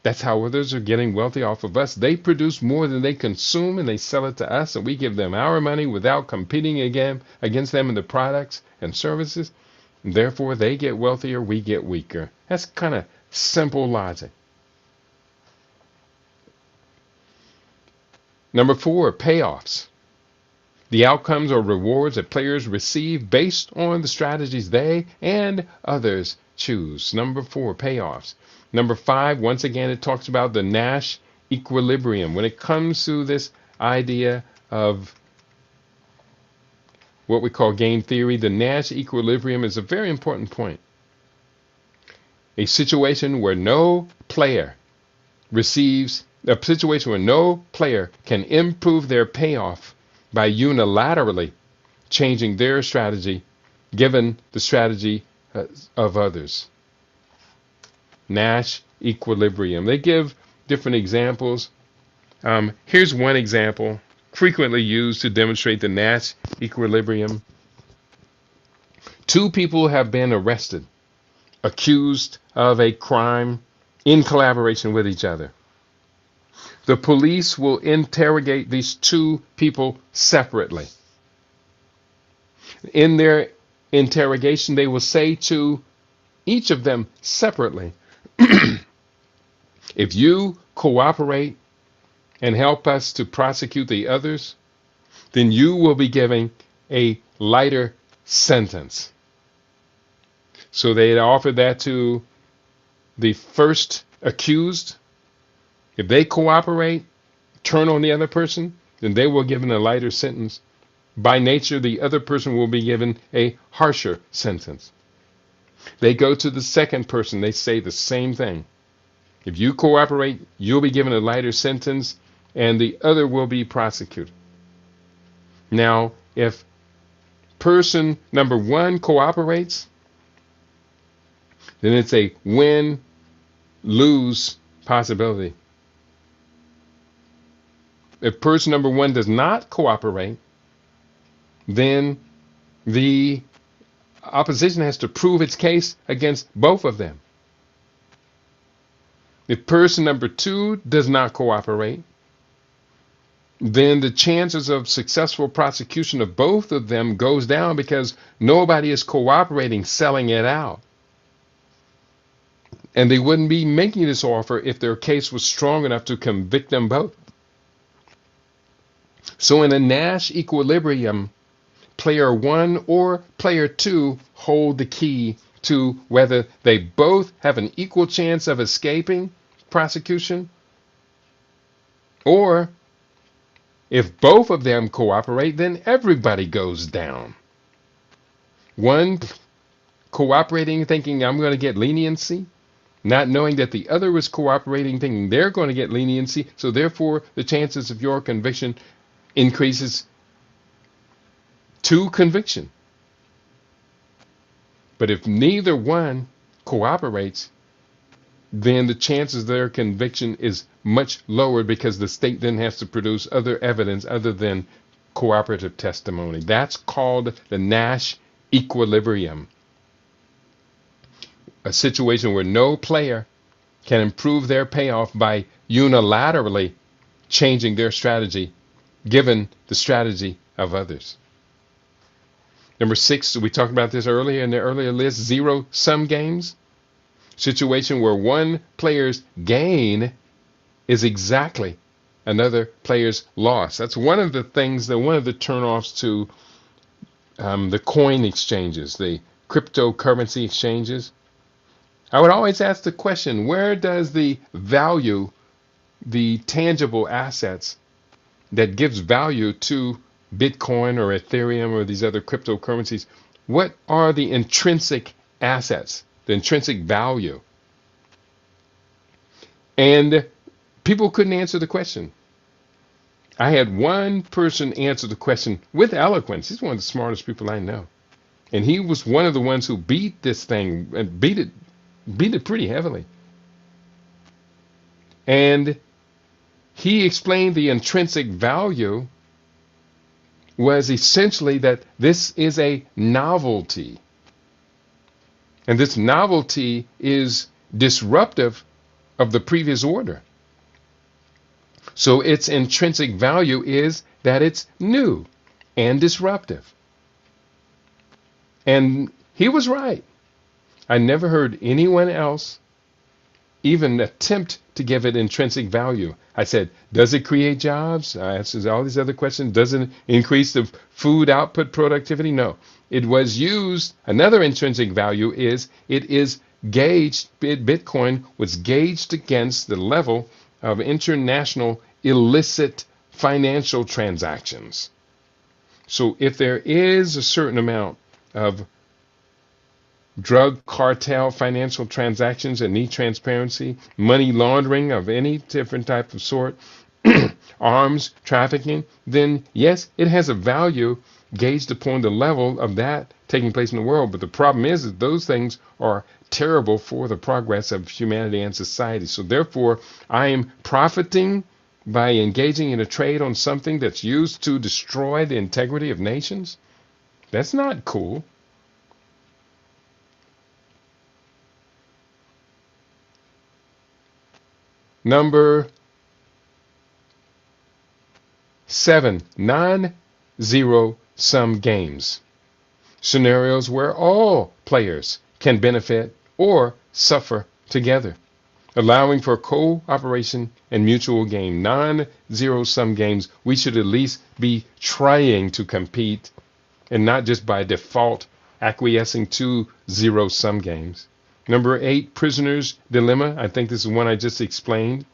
That's how others are getting wealthy off of us. They produce more than they consume, and they sell it to us, and we give them our money without competing again against them in the products and services. And therefore, they get wealthier, we get weaker. That's kind of simple logic. Number 4, payoffs. The outcomes or rewards that players receive based on the strategies they and others choose. Number 4, payoffs. Number 5, once again, it talks about the Nash equilibrium. When it comes to this idea of what we call game theory, the Nash equilibrium is a very important point. A situation where no player can improve their payoff by unilaterally changing their strategy given the strategy of others. Nash equilibrium. They give different examples. Here's one example frequently used to demonstrate the Nash equilibrium. 2 people have been arrested, accused of a crime in collaboration with each other. The police will interrogate these 2 people separately. In their interrogation, they will say to each of them separately, if you cooperate and help us to prosecute the others, then you will be given a lighter sentence. So they offer that to the first accused. If they cooperate, turn on the other person, then they will be given a lighter sentence. By nature, the other person will be given a harsher sentence. They go to the second person. They say the same thing. If you cooperate, you'll be given a lighter sentence, and the other will be prosecuted. Now, if person number 1 cooperates, then it's a win-lose possibility. If person number 1 does not cooperate, then the opposition has to prove its case against both of them. If person number two does not cooperate, then the chances of successful prosecution of both of them goes down because nobody is cooperating, selling it out. And they wouldn't be making this offer if their case was strong enough to convict them both. So in a Nash equilibrium, player one or player two hold the key to whether they both have an equal chance of escaping prosecution, or if both of them cooperate, then everybody goes down. One cooperating, thinking I'm going to get leniency, not knowing that the other was cooperating, thinking they're going to get leniency, so therefore the chances of your conviction increases to conviction. But if neither one cooperates, then the chances of their conviction is much lower because the state then has to produce other evidence other than cooperative testimony. That's called the Nash equilibrium. A situation where no player can improve their payoff by unilaterally changing their strategy given the strategy of others. Number 6, we talked about this earlier in the earlier list, zero-sum games. Situation where one player's gain is exactly another player's loss. That's one of the things, one of the turnoffs to the coin exchanges, the cryptocurrency exchanges. I would always ask the question, where does the value, the tangible assets that gives value to Bitcoin or Ethereum or these other cryptocurrencies, what are the intrinsic assets, the intrinsic value? And people couldn't answer the question. I had one person answer the question with eloquence. He's one of the smartest people I know. And he was one of the ones who beat this thing and beat it pretty heavily. And he explained the intrinsic value was essentially that this is a novelty. And this novelty is disruptive of the previous order. So its intrinsic value is that it's new and disruptive. And he was right. I never heard anyone else even attempt to give it intrinsic value. I said, does it create jobs? I asked all these other questions. Does it increase the food output productivity? No. It was used. Another intrinsic value is it is gauged. Bitcoin was gauged against the level of international illicit financial transactions. So if there is a certain amount of drug cartel financial transactions that need transparency, money laundering of any different type of sort, arms trafficking, then yes, it has a value gauged upon the level of that taking place in the world. But the problem is that those things are terrible for the progress of humanity and society. So therefore, I am profiting by engaging in a trade on something that's used to destroy the integrity of nations. That's not cool. Number 7, non-zero-sum games. Scenarios where all players can benefit or suffer together, allowing for cooperation and mutual gain. Non-zero-sum games, we should at least be trying to compete and not just by default acquiescing to zero-sum games. Number 8, prisoner's dilemma. I think this is one I just explained.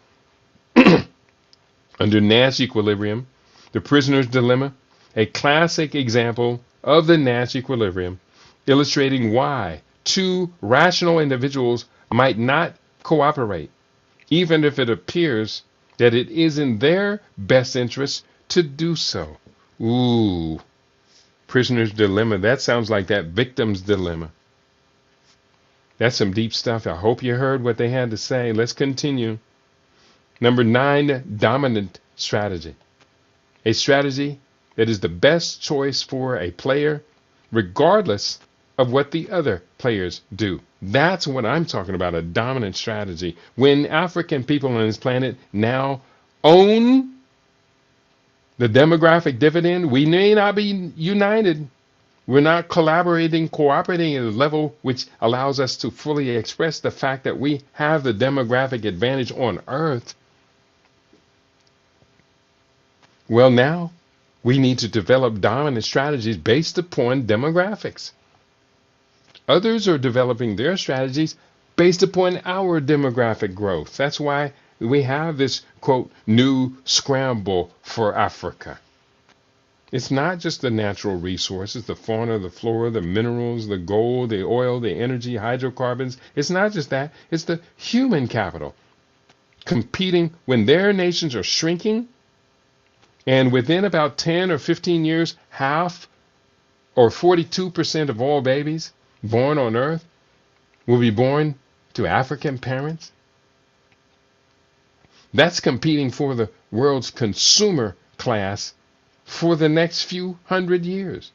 Under Nash equilibrium, the prisoner's dilemma, a classic example of the Nash equilibrium, illustrating why two rational individuals might not cooperate, even if it appears that it is in their best interest to do so. Ooh, prisoner's dilemma. That sounds like that victim's dilemma. That's some deep stuff. I hope you heard what they had to say. Let's continue. Number 9, dominant strategy. A strategy that is the best choice for a player, regardless of what the other players do. That's what I'm talking about, a dominant strategy. When African people on this planet now own the demographic dividend, we may not be united. We're not cooperating at a level which allows us to fully express the fact that we have the demographic advantage on Earth. Well, now we need to develop dominant strategies based upon demographics. Others are developing their strategies based upon our demographic growth. That's why we have this, quote, new scramble for Africa. It's not just the natural resources, the fauna, the flora, the minerals, the gold, the oil, the energy, hydrocarbons. It's not just that. It's the human capital competing when their nations are shrinking. And within about 10 or 15 years, half or 42% of all babies born on Earth will be born to African parents. That's competing for the world's consumer class for the next few hundred years.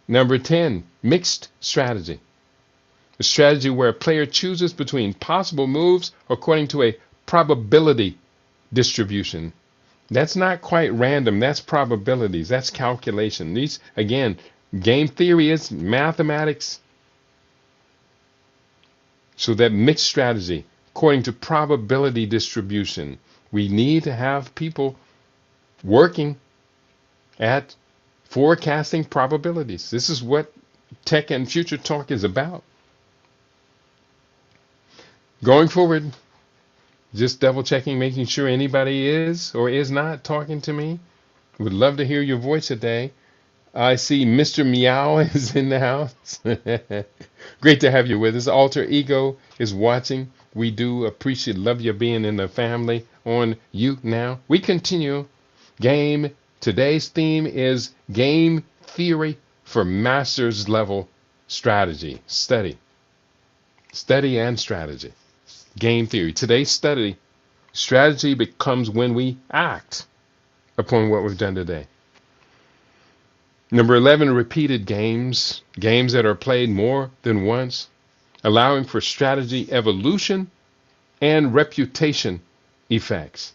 Number 10, mixed strategy. A strategy where a player chooses between possible moves according to a probability distribution. That's not quite random. That's probabilities. That's calculation. These, again, game theory is mathematics. So that mixed strategy, according to probability distribution, we need to have people working at forecasting probabilities. This is what Tech and Future Talk is about. Going forward, just double checking, making sure anybody is or is not talking to me. Would love to hear your voice today. I see Mr. Meow is in the house. Great to have you with us. Alter Ego is watching. We do appreciate, love you being in the family on you now. We continue. Today's theme is game theory for master's level strategy. Study and strategy. Game theory. Today's strategy becomes when we act upon what we've done today. Number 11, repeated games that are played more than once, allowing for strategy evolution and reputation effects.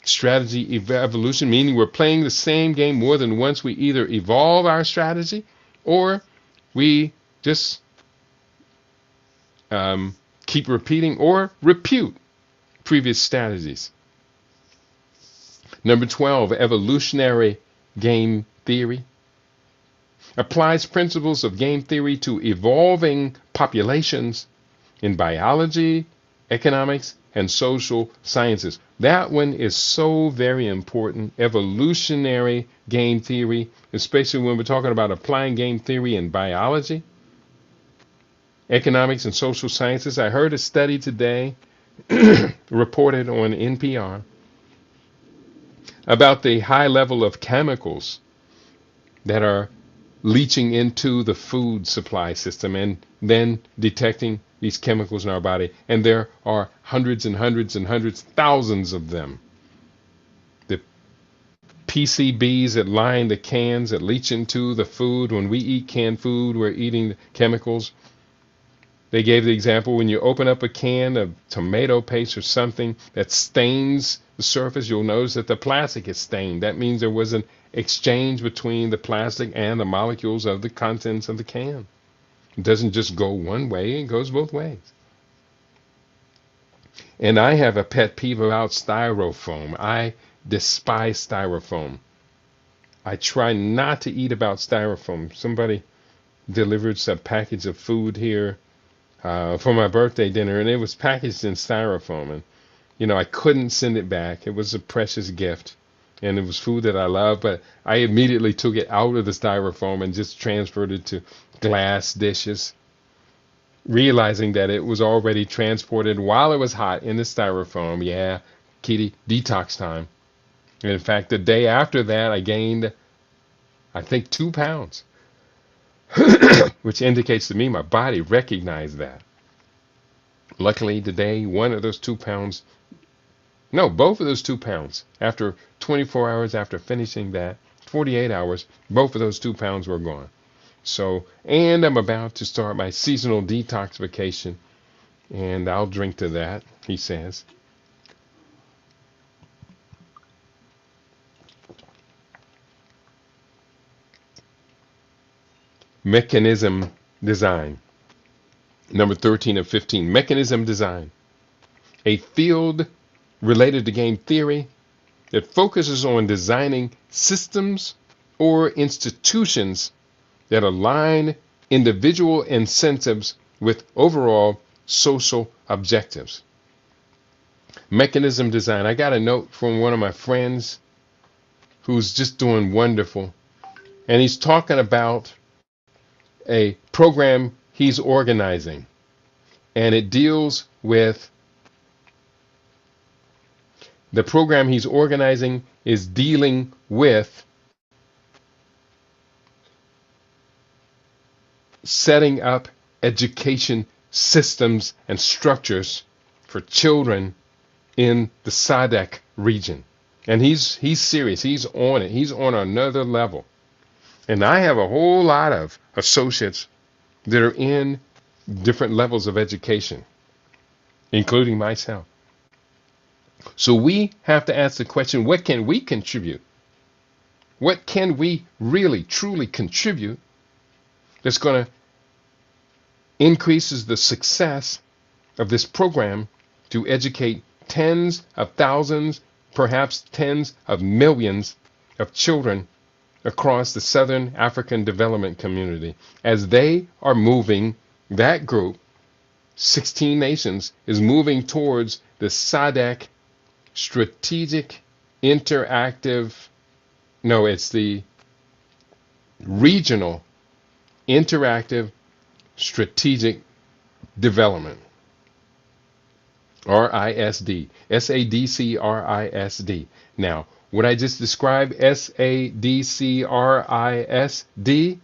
Strategy evolution, meaning we're playing the same game more than once. We either evolve our strategy or we just keep repeating or repute previous strategies. Number 12, evolutionary game theory. Applies principles of game theory to evolving populations in biology, economics, and social sciences. That one is so very important. Evolutionary game theory, especially when we're talking about applying game theory in biology, economics, and social sciences. I heard a study today reported on NPR about the high level of chemicals that are leaching into the food supply system and then detecting these chemicals in our body. And there are hundreds and hundreds and hundreds, thousands of them. The PCBs that line the cans that leach into the food. When we eat canned food, we're eating chemicals. They gave the example when you open up a can of tomato paste or something that stains the surface, you'll notice that the plastic is stained. That means there was an exchange between the plastic and the molecules of the contents of the can. It doesn't just go one way, it goes both ways. And I have a pet peeve about styrofoam. I despise styrofoam. I try not to eat about styrofoam. Somebody delivered some package of food here for my birthday dinner, and it was packaged in styrofoam. And, I couldn't send it back. It was a precious gift. And it was food that I love, but I immediately took it out of the styrofoam and just transferred it to glass dishes, realizing that it was already transported while it was hot in the styrofoam. Yeah, kitty, detox time. And in fact, the day after that, I gained, I think, 2 pounds, which indicates to me my body recognized that. Luckily, today, both of those 2 pounds, after 24 hours after finishing that 48 hours, both of those 2 pounds were gone. So, and I'm about to start my seasonal detoxification, and I'll drink to that, he says. Mechanism design. Number 13 of 15. Mechanism design. A field related to game theory that focuses on designing systems or institutions that align individual incentives with overall social objectives. Mechanism design. I got a note from one of my friends who's just doing wonderful, and he's talking about a program he's organizing, and it deals with the program he's organizing is dealing with setting up education systems and structures for children in the SADC region. And he's serious. He's on it. He's on another level. And I have a whole lot of associates that are in different levels of education, including myself. So we have to ask the question, what can we contribute? What can we really, truly contribute that's going to increases the success of this program to educate tens of thousands, perhaps tens of millions of children across the Southern African Development Community as they are moving, that group, 16 nations, is moving towards the SADC strategic interactive, no, it's the regional interactive strategic development, RISD, SADCRISD. Now, what I just described, SADCRISD,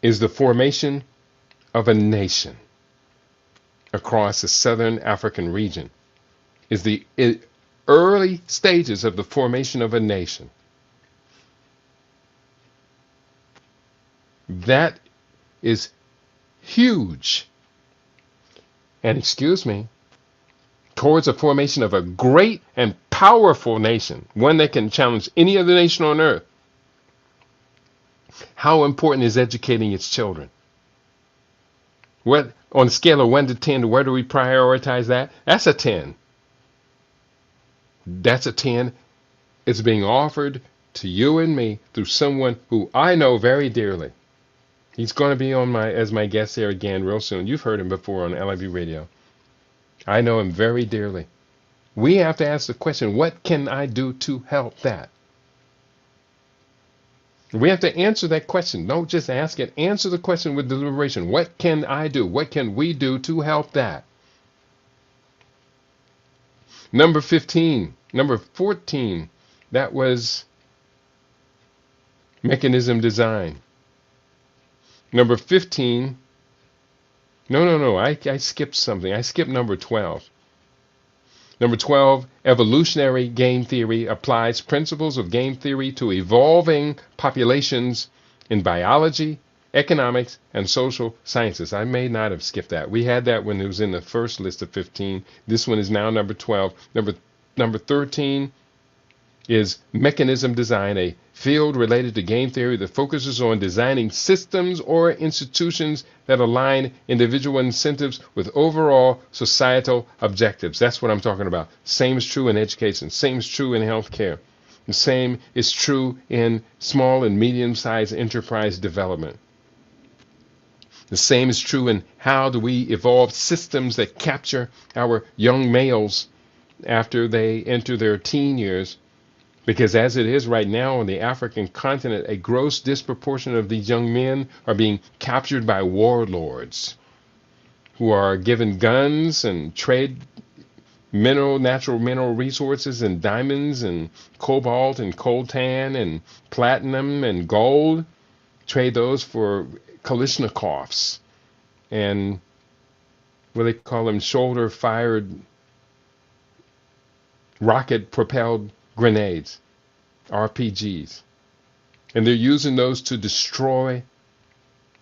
is the formation of a nation across the Southern African region, is the early stages of the formation of a nation. That is huge. And excuse me, towards the formation of a great and powerful nation, one that can challenge any other nation on earth. How important is educating its children? What, on a scale of 1 to 10, where do we prioritize that? That's a 10. That's a 10. It's being offered to you and me through someone who I know very dearly. He's going to be on as my guest here again real soon. You've heard him before on LIV Radio. I know him very dearly. We have to ask the question, what can I do to help that? We have to answer that question. Don't just ask it. Answer the question with deliberation. What can I do? What can we do to help that? Number 15. Number 14. That was mechanism design. Number 15. No. I skipped something. I skipped number 12. Number 12, evolutionary game theory applies principles of game theory to evolving populations in biology, economics, and social sciences. I may not have skipped that. We had that when it was in the first list of 15. This one is now number 12. Number 13 is mechanism design, a field related to game theory that focuses on designing systems or institutions that align individual incentives with overall societal objectives. That's what I'm talking about. Same is true in education. Same is true in healthcare. The same is true in small and medium-sized enterprise development. The same is true in how do we evolve systems that capture our young males after they enter their teen years. Because as it is right now on the African continent, a gross disproportion of these young men are being captured by warlords who are given guns and trade natural mineral resources and diamonds and cobalt and coltan and platinum and gold. Trade those for Kalashnikovs and what they call them, shoulder-fired rocket-propelled grenades. RPGs. And they're using those to destroy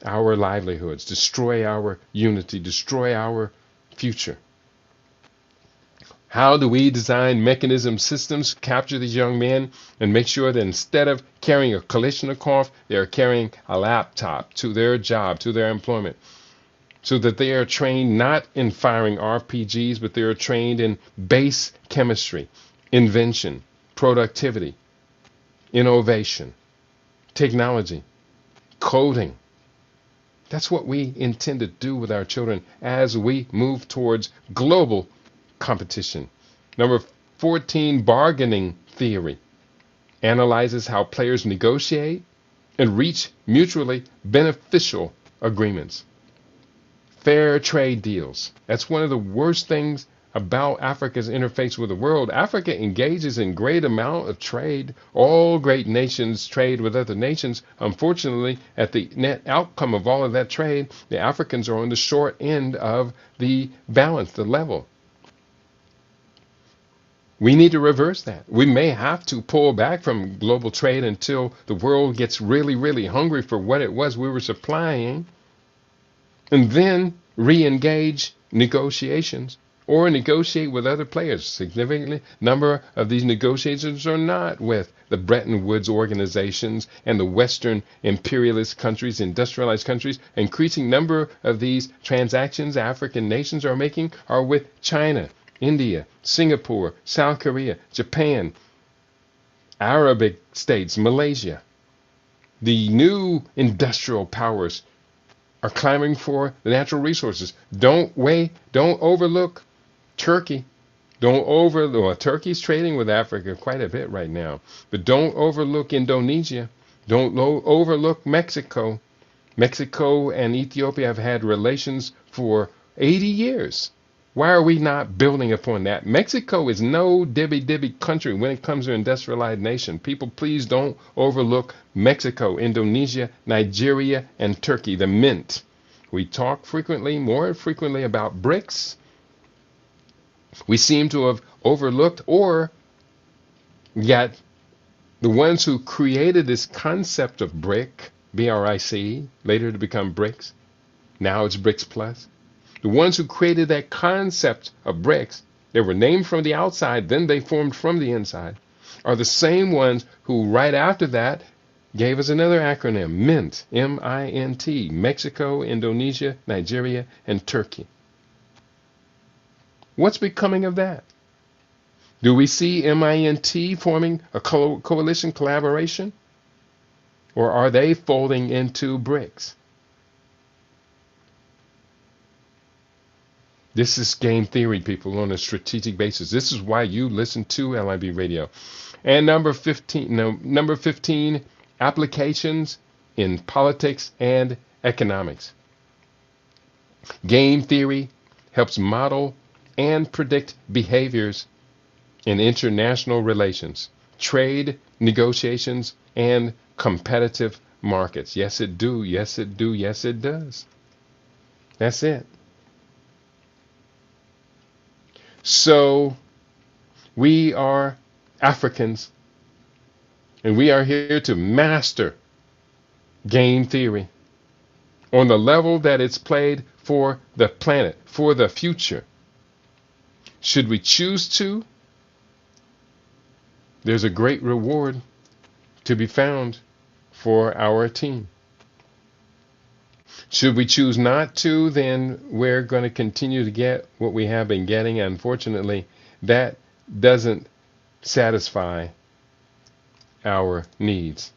our livelihoods, destroy our unity, destroy our future. How do we design mechanism systems to capture these young men and make sure that instead of carrying a Kalashnikov, they're carrying a laptop to their job, to their employment, so that they are trained not in firing RPGs, but they are trained in base chemistry, invention, productivity, innovation, technology, coding. That's what we intend to do with our children as we move towards global competition. Number 14, bargaining theory analyzes how players negotiate and reach mutually beneficial agreements. Fair trade deals. That's one of the worst things about Africa's interface with the world. Africa engages in great amount of trade. All great nations trade with other nations. Unfortunately, at the net outcome of all of that trade, the Africans are on the short end of the balance, the level. We need to reverse that. We may have to pull back from global trade until the world gets really, really hungry for what it was we were supplying, and then re-engage negotiations or negotiate with other players. Significantly, number of these negotiations are not with the Bretton Woods organizations and the Western imperialist countries, industrialized countries. Increasing number of these transactions African nations are making are with China, India, Singapore, South Korea, Japan, Arabic states, Malaysia. The new industrial powers are clamoring for the natural resources. Don't overlook Turkey. Turkey's trading with Africa quite a bit right now. But don't overlook Indonesia. Don't overlook Mexico. Mexico and Ethiopia have had relations for 80 years. Why are we not building upon that? Mexico is no dibby country when it comes to industrialized nation. People, please don't overlook Mexico, Indonesia, Nigeria, and Turkey, the mint. We talk more frequently about BRICS. We seem to have overlooked, or yet the ones who created this concept of BRIC, B-R-I-C, later to become BRICS, now it's BRICS Plus. The ones who created that concept of BRICS, they were named from the outside, then they formed from the inside, are the same ones who right after that gave us another acronym, MINT, M-I-N-T, Mexico, Indonesia, Nigeria, and Turkey. What's becoming of that? Do we see MINT forming a coalition collaboration? Or are they folding into BRICS? This is game theory, people, on a strategic basis. This is why you listen to LIB Radio. And number 15, applications in politics and economics. Game theory helps model and predict behaviors in international relations, trade, negotiations, and competitive markets. Yes, it do. Yes, it do. Yes, it does. That's it. So we are Africans, and we are here to master game theory on the level that it's played for the planet, for the future. Should we choose to, there's a great reward to be found for our team. Should we choose not to, then we're going to continue to get what we have been getting. Unfortunately, that doesn't satisfy our needs.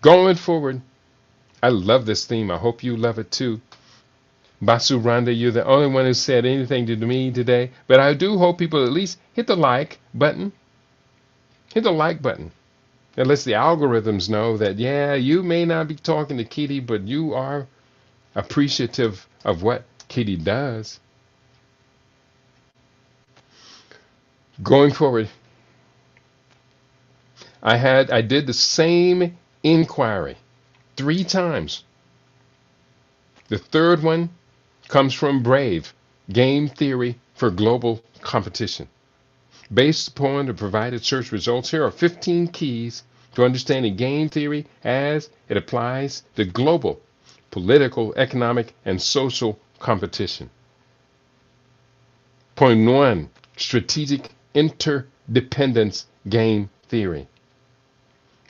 Going forward, I love this theme. I hope you love it too. Basuranda, you're the only one who said anything to me today, but I do hope people at least hit the like button. Hit the like button. It lets the algorithms know that, yeah, you may not be talking to Kitty, but you are appreciative of what Kitty does. Going forward, I did the same inquiry 3 times. The third one comes from Brave, Game Theory for Global Competition. Based upon the provided search results, here are 15 keys to understanding game theory as it applies to global political, economic, and social competition. Point 1, strategic interdependence game theory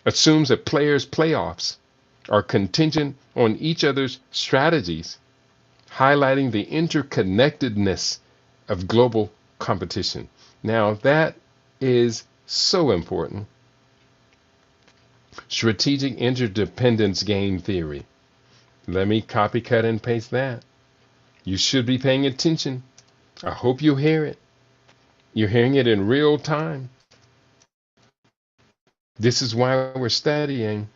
assumes that players' playoffs are contingent on each other's strategies, highlighting the interconnectedness of global competition. Now, that is so important. Strategic interdependence game theory. Let me copy, cut, and paste that. You should be paying attention. I hope you hear it. You're hearing it in real time. This is why we're studying.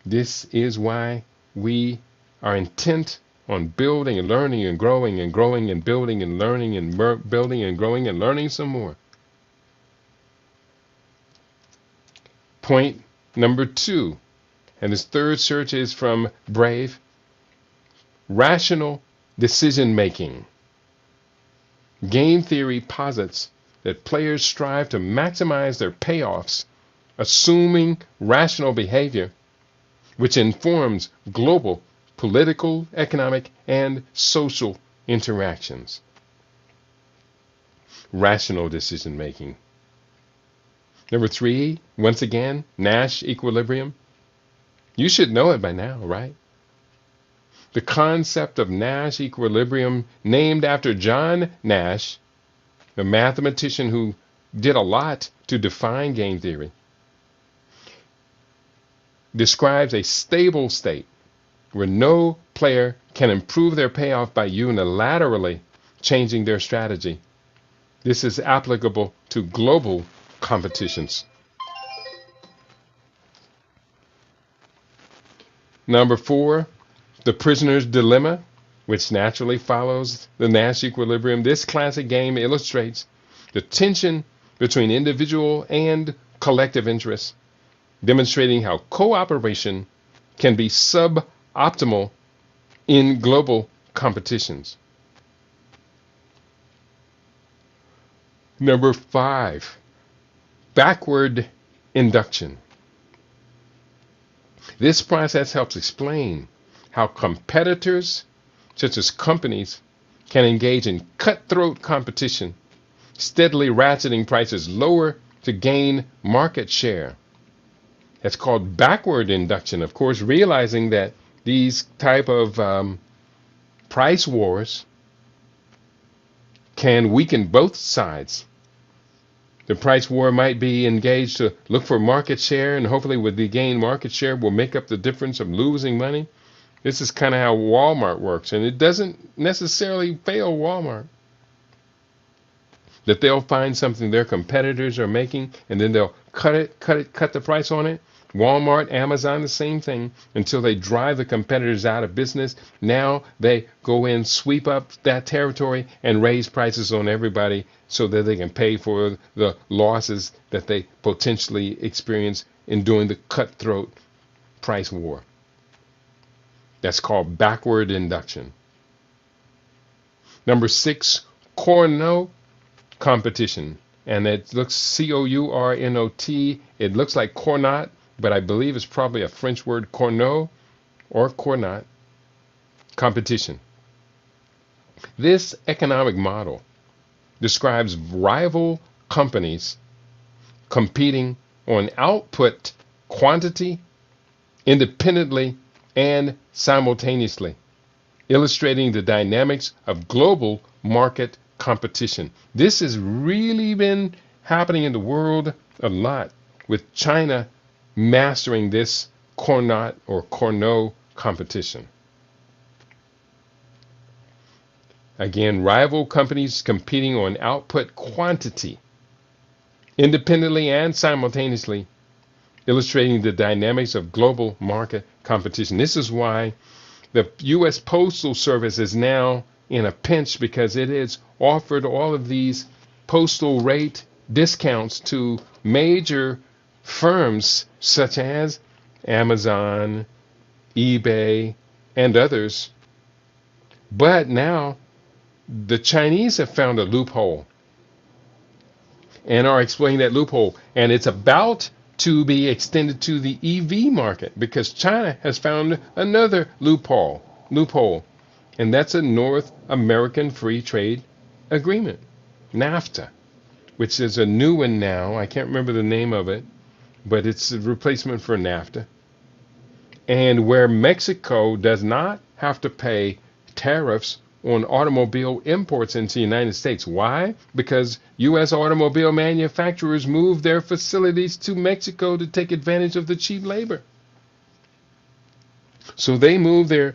This is why we are intent on building and learning and growing and growing and building and learning and building and growing and learning some more. Point number 2, and this third search is from Brave. Rational decision making. Game theory posits that players strive to maximize their payoffs, assuming rational behavior, which informs global political, economic, and social interactions. Rational decision making. Number 3, once again, Nash equilibrium. You should know it by now, right? The concept of Nash equilibrium, named after John Nash, the mathematician who did a lot to define game theory, describes a stable state where no player can improve their payoff by unilaterally changing their strategy. This is applicable to global competitions. Number 4, the prisoner's dilemma, which naturally follows the Nash equilibrium. This classic game illustrates the tension between individual and collective interests, demonstrating how cooperation can be suboptimal in global competitions. Number 5, backward induction. This process helps explain how competitors, such as companies, can engage in cutthroat competition, steadily ratcheting prices lower to gain market share. That's called backward induction. Of course, realizing that these type of price wars can weaken both sides. The price war might be engaged to look for market share, and hopefully with the gain market share will make up the difference of losing money. This is kind of how Walmart works, and it doesn't necessarily fail Walmart. That they'll find something their competitors are making, and then they'll cut the price on it. Walmart, Amazon, the same thing, until they drive the competitors out of business. Now they go in, sweep up that territory, and raise prices on everybody so that they can pay for the losses that they potentially experience in doing the cutthroat price war. That's called backward induction. Number 6, Cournot competition. And it looks C-O-U-R-N-O-T. It looks like Cournot, but I believe it's probably a French word, Cournot or Cournot competition. This economic model describes rival companies competing on output quantity independently and simultaneously, illustrating the dynamics of global market competition. This has really been happening in the world a lot, with China mastering this Cournot or Cournot competition. Again, rival companies competing on output quantity, independently and simultaneously, illustrating the dynamics of global market competition. This is why the U.S. Postal Service is now in a pinch, because it has offered all of these postal rate discounts to major firms such as Amazon, eBay, and others. But now the Chinese have found a loophole. and are exploiting that loophole. And it's about to be extended to the EV market because China has found another loophole, and that's a North American Free Trade Agreement, NAFTA, which is a new one now. I can't remember the name of it, but it's a replacement for NAFTA. And where Mexico does not have to pay tariffs on automobile imports into the United States. Why? Because U.S. automobile manufacturers move their facilities to Mexico to take advantage of the cheap labor. So they move their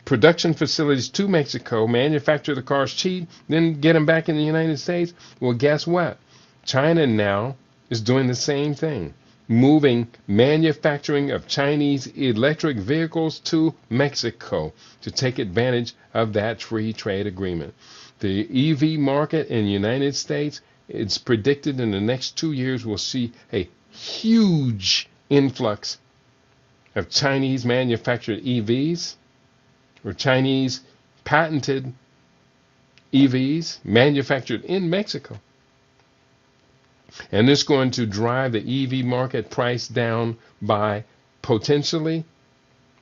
production facilities to Mexico, manufacture the cars cheap, then get them back in the United States. Well, guess what? China now is doing the same thing, moving manufacturing of Chinese electric vehicles to Mexico to take advantage of that free trade agreement. The EV market in the United States, it's predicted in the next 2 years we'll see a huge influx of Chinese manufactured EVs or Chinese patented EVs manufactured in Mexico. And it's going to drive the EV market price down by potentially,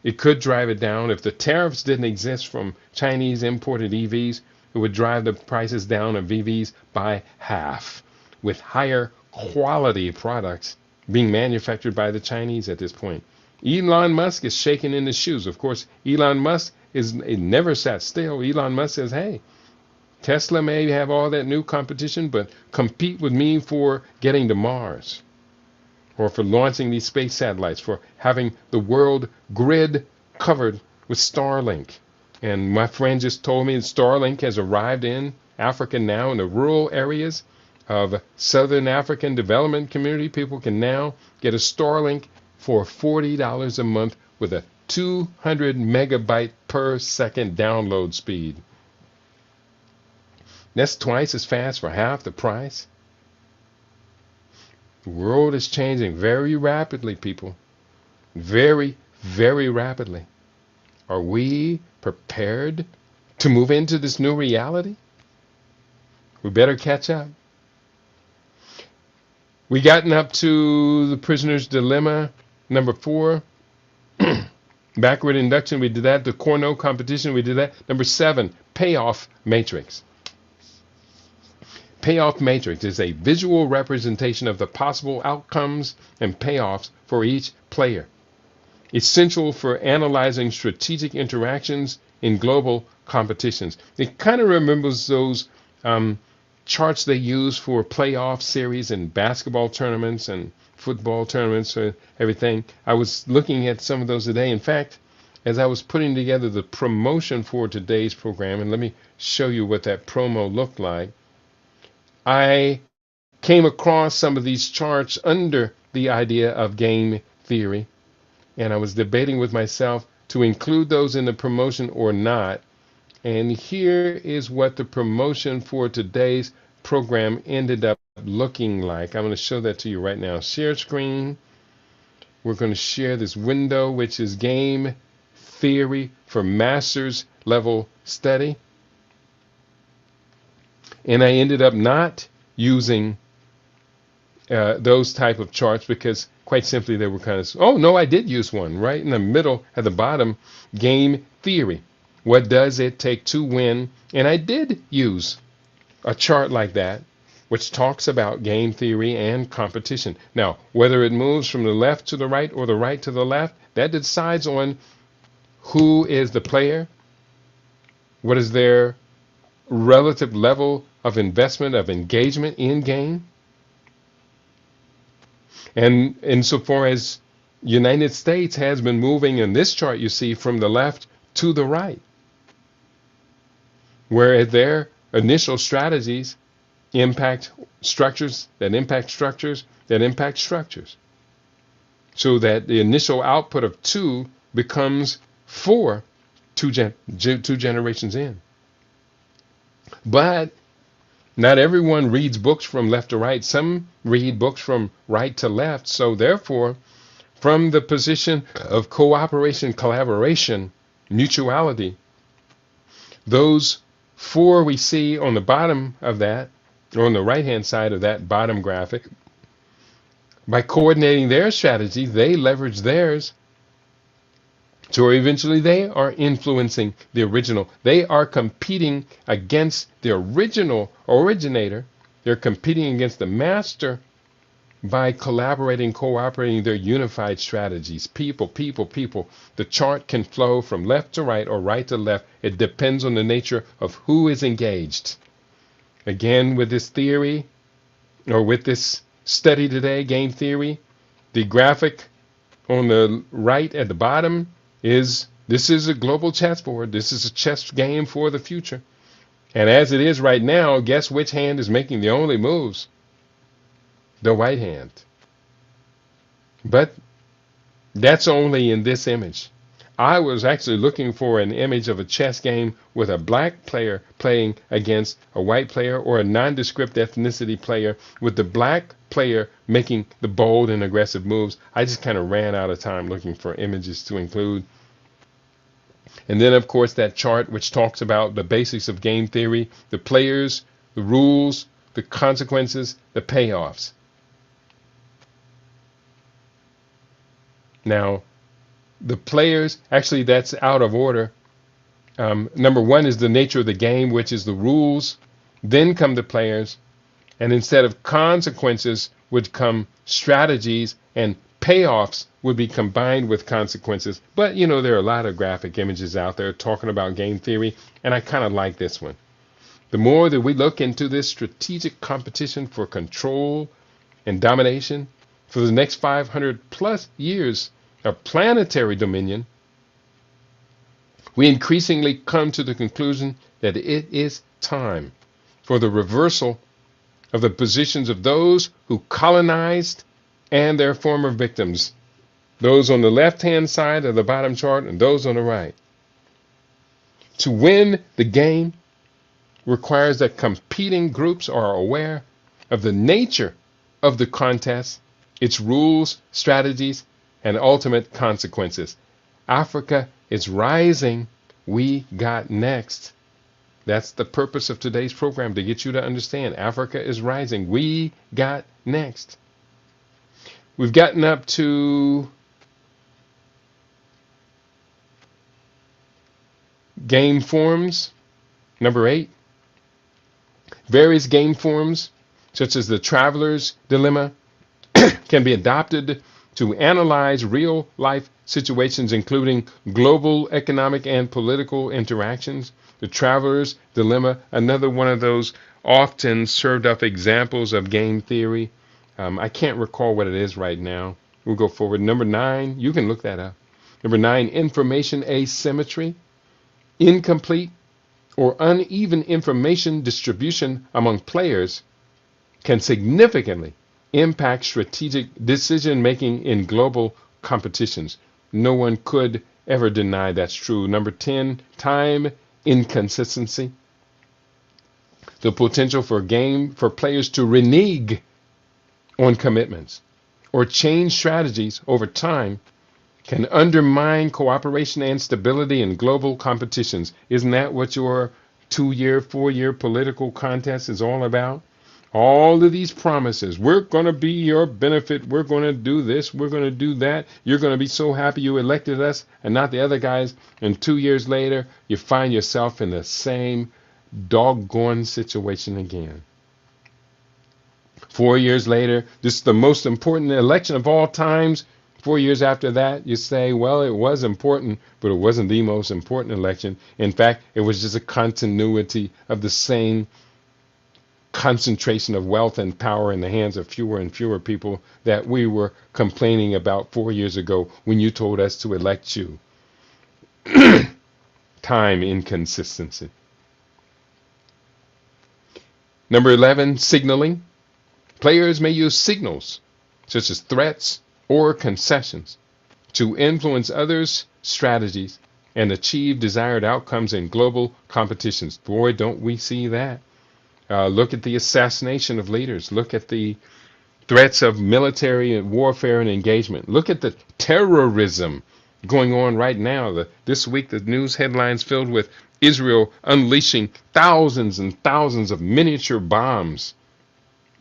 it could drive it down. If the tariffs didn't exist from Chinese imported EVs, it would drive the prices down of EVs by half, with higher quality products being manufactured by the Chinese at this point. Elon Musk is shaking in his shoes. Of course, Elon Musk never sat still. Elon Musk says, hey, Tesla may have all that new competition, but compete with me for getting to Mars, or for launching these space satellites, for having the world grid covered with Starlink. And my friend just told me that Starlink has arrived in Africa now, in the rural areas of Southern African Development Community. People can now get a Starlink for $40 a month with a 200 megabyte per second download speed. That's twice as fast for half the price. The world is changing very rapidly, people. Very, very rapidly. Are we prepared to move into this new reality? We better catch up. We gotten up to the prisoner's dilemma, number 4. Backward induction, we did that. The Cornell competition, we did that. Number 7, payoff matrix. Payoff matrix is a visual representation of the possible outcomes and payoffs for each player. Essential for analyzing strategic interactions in global competitions. It kind of remembers those charts they use for playoff series in basketball tournaments and football tournaments and everything. I was looking at some of those today. In fact, as I was putting together the promotion for today's program, and let me show you what that promo looked like, I came across some of these charts under the idea of game theory, and I was debating with myself to include those in the promotion or not. And here is what the promotion for today's program ended up looking like. I'm going to show that to you right now. Share screen. We're going to share this window, which is game theory for master's level study. And I ended up not using those type of charts because quite simply they were kind of, oh no, I did use one right in the middle at the bottom, game theory. What does it take to win? And I did use a chart like that, which talks about game theory and competition. Now, whether it moves from the left to the right or the right to the left, that decides on who is the player, what is their relative level of investment, of engagement in game. And insofar as United States has been moving in this chart, you see, from the left to the right, where their initial strategies impact structures that impact structures that impact structures, so that the initial output of 2 becomes 4 two generations in. But not everyone reads books from left to right. Some read books from right to left. So therefore, from the position of cooperation, collaboration, mutuality, those 4 we see on the bottom of that on the right-hand side of that bottom graphic, by coordinating their strategy, they leverage theirs. So eventually they are influencing the original. They are competing against the original originator. They're competing against the master by collaborating, cooperating their unified strategies. People. The chart can flow from left to right or right to left. It depends on the nature of who is engaged. Again, with this theory, or with this study today, game theory, the graphic on the right at the bottom this is a global chessboard. This is a chess game for the future. And as it is right now, guess which hand is making the only moves? The right hand. But that's only in this image. I was actually looking for an image of a chess game with a black player playing against a white player or a nondescript ethnicity player, with the black player making the bold and aggressive moves. I just kind of ran out of time looking for images to include. And then, of course, that chart which talks about the basics of game theory, the players, the rules, the consequences, the payoffs. Now, the players, actually that's out of order. Number one is the nature of the game, which is the rules. Then come the players. And instead of consequences would come strategies, and payoffs would be combined with consequences. But, there are a lot of graphic images out there talking about game theory, and I kind of like this one. The more that we look into this strategic competition for control and domination for the next 500 plus years of planetary dominion, we increasingly come to the conclusion that it is time for the reversal of the positions of those who colonized and their former victims, those on the left-hand side of the bottom chart and those on the right. To win the game requires that competing groups are aware of the nature of the contest, its rules, strategies, and ultimate consequences. Africa is rising. We got next. That's the purpose of today's program, to get you to understand Africa is rising. We got next. We've gotten up to game forms, number 8. Various game forms, such as the traveler's dilemma, can be adopted to analyze real-life situations, including global economic and political interactions. The traveler's dilemma, another one of those often served up examples of game theory. I can't recall what it is right now. We'll go forward. Number 9, you can look that up. Number 9, information asymmetry. Incomplete or uneven information distribution among players can significantly impact strategic decision-making in global competitions. No one could ever deny that's true. Number 10, time inconsistency. The potential for players to renege on commitments or change strategies over time can undermine cooperation and stability in global competitions. Isn't that what your 2-year, 4-year political contest is all about? All of these promises. We're going to be your benefit. We're going to do this. We're going to do that. You're going to be so happy you elected us and not the other guys. And 2 years later, you find yourself in the same doggone situation again. 4 years later, this is the most important election of all times. 4 years after that, you say, well, it was important, but it wasn't the most important election. In fact, it was just a continuity of the same concentration of wealth and power in the hands of fewer and fewer people that we were complaining about 4 years ago when you told us to elect you. Time inconsistency. Number 11, signaling. Players may use signals, such as threats or concessions, to influence others' strategies and achieve desired outcomes in global competitions. Boy, don't we see that. Look at the assassination of leaders. Look at the threats of military and warfare and engagement. Look at the terrorism going on right now. This week, the news headlines filled with Israel unleashing thousands and thousands of miniature bombs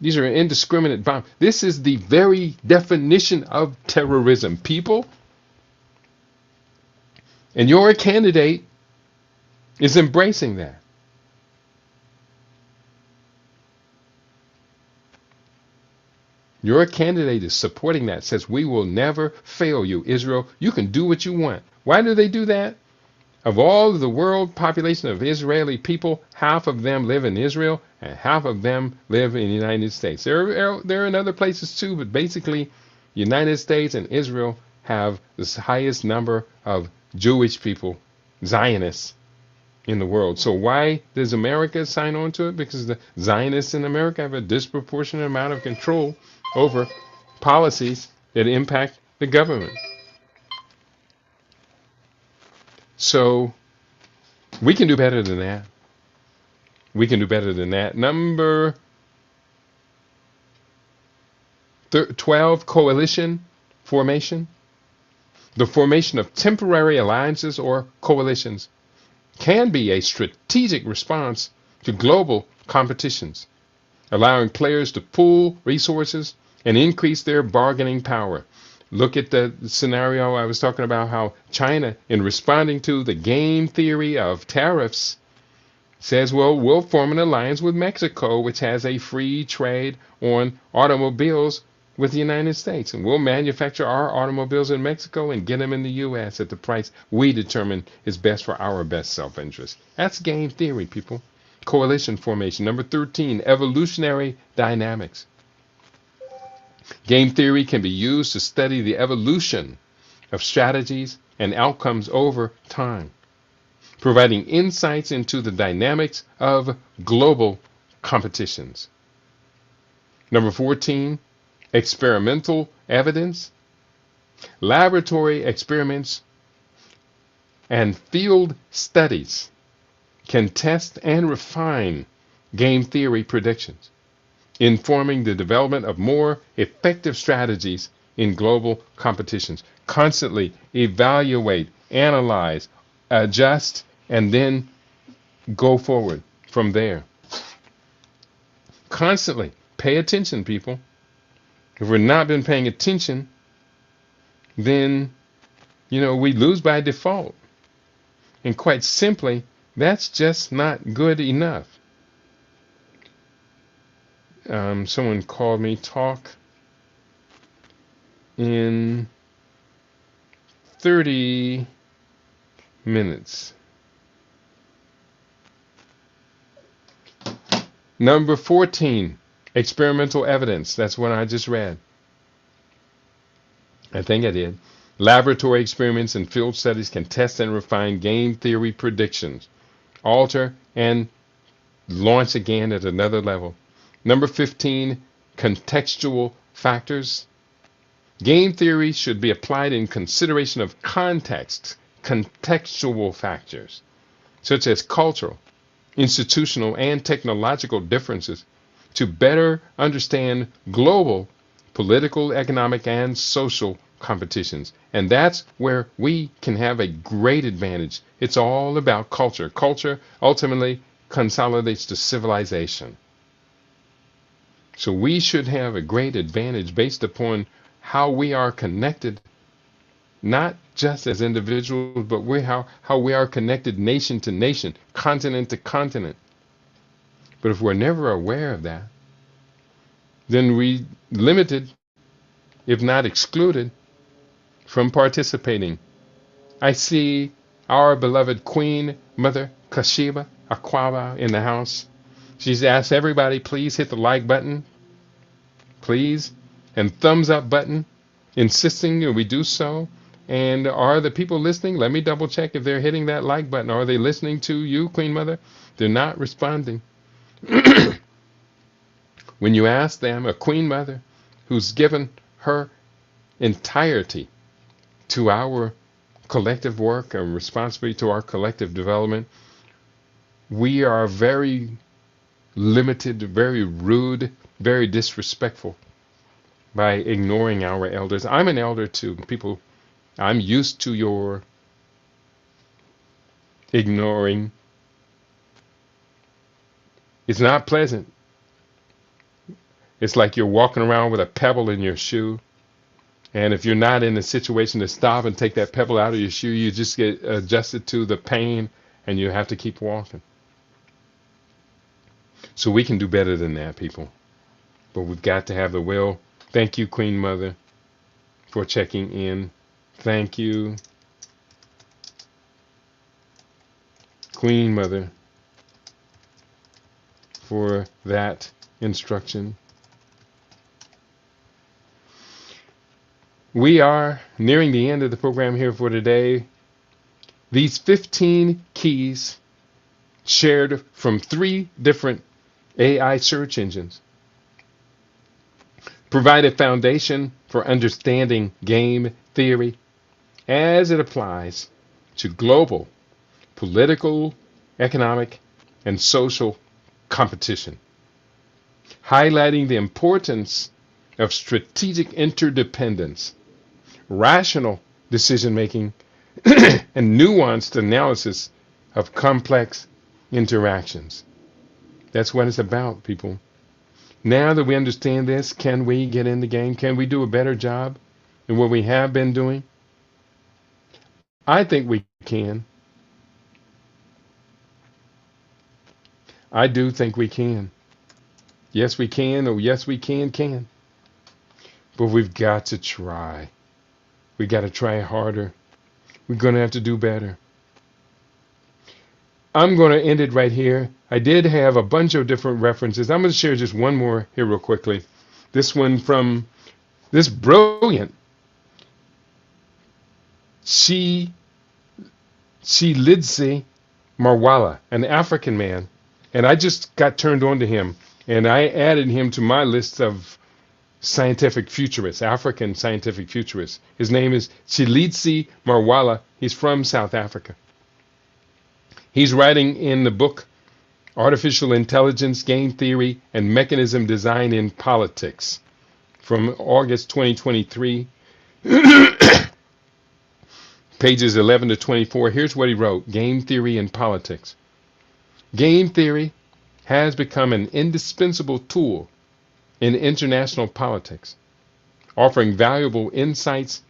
These are indiscriminate bombs. This is the very definition of terrorism, people. And your candidate is embracing that. Your candidate is supporting that, says, we will never fail you, Israel. You can do what you want. Why do they do that? Of all of the world population of Israeli people, half of them live in Israel and half of them live in the United States. They're in other places too, but basically, United States and Israel have the highest number of Jewish people, Zionists, in the world. So why does America sign on to it? Because the Zionists in America have a disproportionate amount of control over policies that impact the government. So we can do better than that. We can do better than that. Number 12, coalition formation. The formation of temporary alliances or coalitions can be a strategic response to global competitions, allowing players to pool resources and increase their bargaining power. Look at the scenario I was talking about, how China, in responding to the game theory of tariffs, says, well, we'll form an alliance with Mexico, which has a free trade on automobiles with the United States. And we'll manufacture our automobiles in Mexico and get them in the U.S. at the price we determine is best for our best self-interest. That's game theory, people. Coalition formation. Number 13, evolutionary dynamics. Game theory can be used to study the evolution of strategies and outcomes over time, providing insights into the dynamics of global competitions. Number 14, experimental evidence. Laboratory experiments and field studies can test and refine game theory predictions, informing the development of more effective strategies in global competitions. Constantly evaluate, analyze, adjust, and then go forward from there. Constantly pay attention, people. If we've not been paying attention, then, we lose by default. And quite simply, that's just not good enough. Someone called me, talk in 30 minutes. Number 14, experimental evidence. That's what I just read. I think I did. Laboratory experiments and field studies can test and refine game theory predictions, alter and launch again at another level. Number 15, contextual factors. Game theory should be applied in consideration of context, contextual factors, such as cultural, institutional, and technological differences, to better understand global political, economic, and social competitions. And that's where we can have a great advantage. It's all about culture. Culture ultimately consolidates to civilization. So we should have a great advantage based upon how we are connected, not just as individuals, but how we are connected nation to nation, continent to continent. But if we're never aware of that, then we limited, if not excluded, from participating. I see our beloved Queen Mother Kashiba Akwaba in the house. She's asked everybody, please hit the like button, please, and thumbs up button, insisting that we do so. And are the people listening? Let me double check if they're hitting that like button. Are they listening to you, Queen Mother? They're not responding. When you ask them, a Queen Mother who's given her entirety to our collective work and responsibility to our collective development, we are very limited, very rude, very disrespectful by ignoring our elders. I'm an elder too. People, I'm used to your ignoring. It's not pleasant. It's like you're walking around with a pebble in your shoe. And if you're not in a situation to stop and take that pebble out of your shoe, you just get adjusted to the pain and you have to keep walking. So we can do better than that, people. But we've got to have the will. Thank you, Queen Mother, for checking in. Thank you, Queen Mother, for that instruction. We are nearing the end of the program here for today. These 15 keys shared from 3 different AI search engines provide a foundation for understanding game theory as it applies to global political, economic, and social competition, highlighting the importance of strategic interdependence, rational decision-making, and nuanced analysis of complex interactions. That's what it's about, people. Now that we understand this, can we get in the game? Can we do a better job than what we have been doing? I think we can. I do think we can. Yes, we can. Oh, yes, we can. But we've got to try. We got to try harder. We're going to have to do better. I'm going to end it right here. I did have a bunch of different references. I'm going to share just one more here real quickly. This one from this brilliant Chilidze Marwala, an African man. And I just got turned on to him. And I added him to my list of scientific futurists, African scientific futurists. His name is Chilidze Marwala. He's from South Africa. He's writing in the book Artificial Intelligence, Game Theory, and Mechanism Design in Politics from August 2023, pages 11 to 24. Here's what he wrote: Game Theory in Politics. Game theory has become an indispensable tool in international politics, offering valuable insights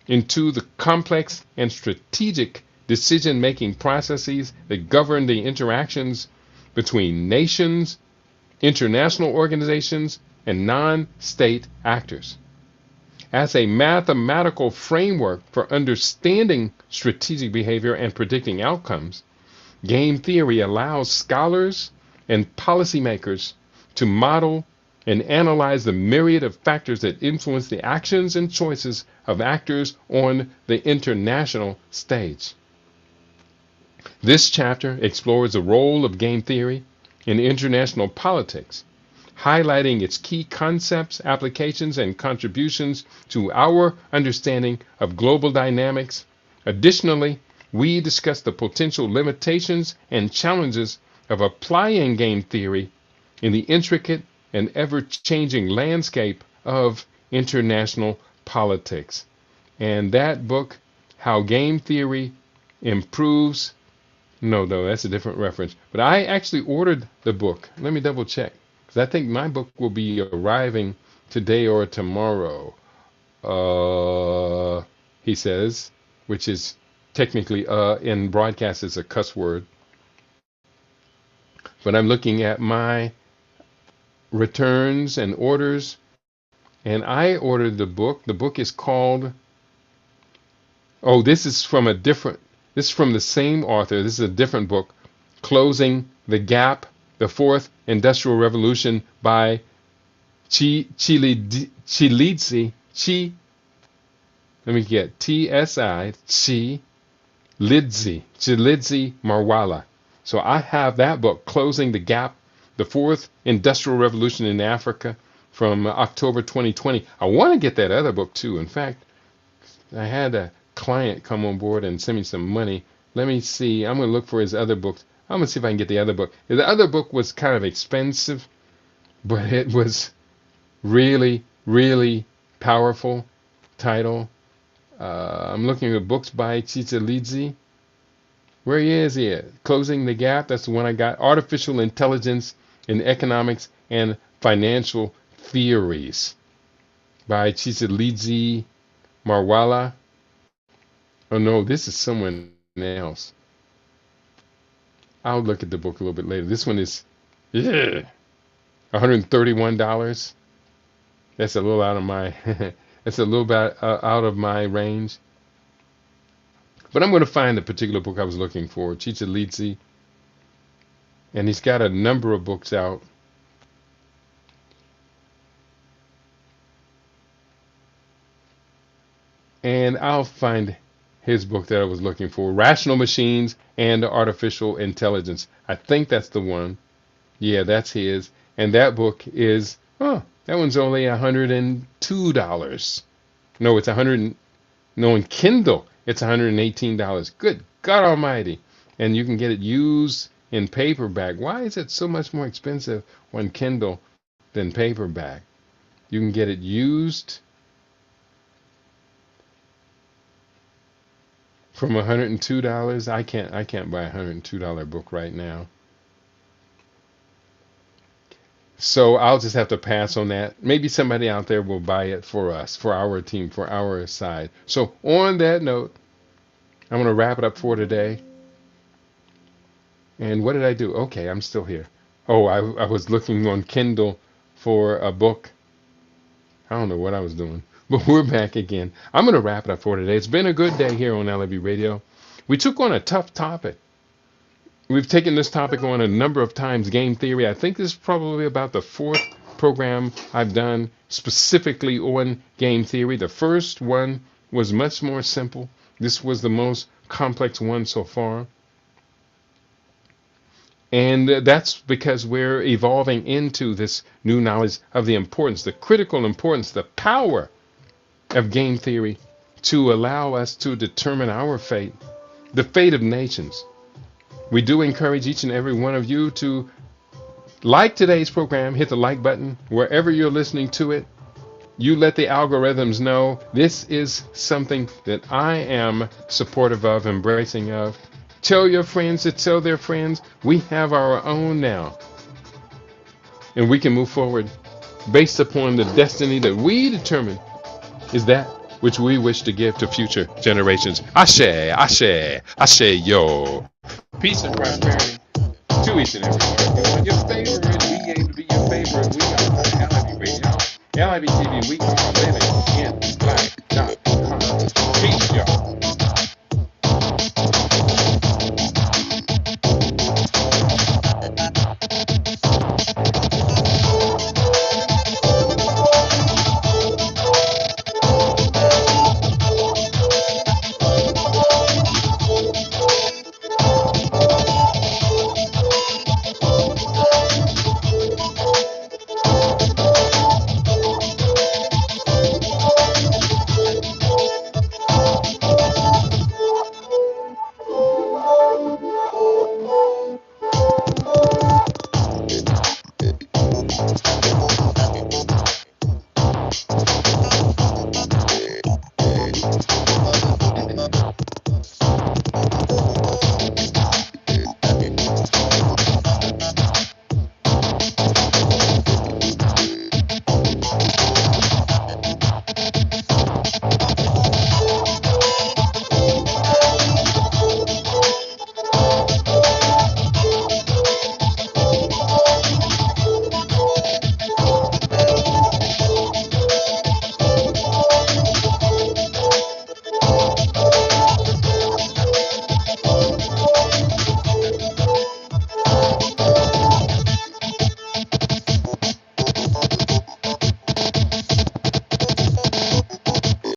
into the complex and strategic decision-making processes that govern the interactions between nations, international organizations, and non-state actors. As a mathematical framework for understanding strategic behavior and predicting outcomes, game theory allows scholars and policymakers to model and analyze the myriad of factors that influence the actions and choices of actors on the international stage. This chapter explores the role of game theory in international politics, highlighting its key concepts, applications, and contributions to our understanding of global dynamics. Additionally, we discuss the potential limitations and challenges of applying game theory in the intricate and ever-changing landscape of international politics. And that book, How Game Theory Improves, no, that's a different reference. But I actually ordered the book. Let me double check, because I think my book will be arriving today or tomorrow. He says, which is technically in broadcast is a cuss word. But I'm looking at my returns and orders, and I ordered the book. The book is called, this is from the same author. This is a different book, Closing the Gap, The Fourth Industrial Revolution by Chilidze Marwala. So I have that book, Closing the Gap, The Fourth Industrial Revolution in Africa, from October 2020. I want to get that other book too. In fact, I had a client come on board and send me some money. Let me see. I'm going to look for his other books. I'm going to see if I can get the other book. The other book was kind of expensive, but it was really, really powerful title. I'm looking at books by Chilidze. Where is he at? Closing the Gap. That's the one I got. Artificial Intelligence in Economics and Financial Theories by Chisalidze Marwala. Oh no, this is someone else. I'll look at the book a little bit later. This one is $131. That's a little out of my that's a little bit out of my range. But I'm going to find the particular book I was looking for, Chisalidze, and he's got a number of books out. And I'll find his book that I was looking for, Rational Machines and Artificial Intelligence. I think that's the one. Yeah, that's his. And that book is, that one's only $102. No, it's no, in Kindle, it's $118. Good God Almighty. And you can get it used in paperback. Why is it so much more expensive on Kindle than paperback? You can get it used from $102. I can't buy a $102 book right now. So I'll just have to pass on that. Maybe somebody out there will buy it for us, for our team, for our side. So on that note, I'm going to wrap it up for today. And what did I do? Okay, I'm still here. Oh, I was looking on Kindle for a book. I don't know what I was doing. But we're back again. I'm going to wrap it up for today. It's been a good day here on LAB Radio. We took on a tough topic. We've taken this topic on a number of times, game theory. I think this is probably about the fourth program I've done specifically on game theory. The first one was much more simple. This was the most complex one so far. And that's because we're evolving into this new knowledge of the importance, the critical importance, the power of game theory to allow us to determine our fate, the fate of nations. We do encourage each and every one of you to like today's program, hit the like button wherever you're listening to it. You let the algorithms know this is something that I am supportive of, embracing of. Tell your friends to tell their friends. We have our own now. And we can move forward based upon the destiny that we determine is that which we wish to give to future generations. Ashe, ashe, ashe, yo. Peace and prosperity to each and every one of you. Your favorite, we aim to be your favorite. We are LIB Radio, LIB TV. We are living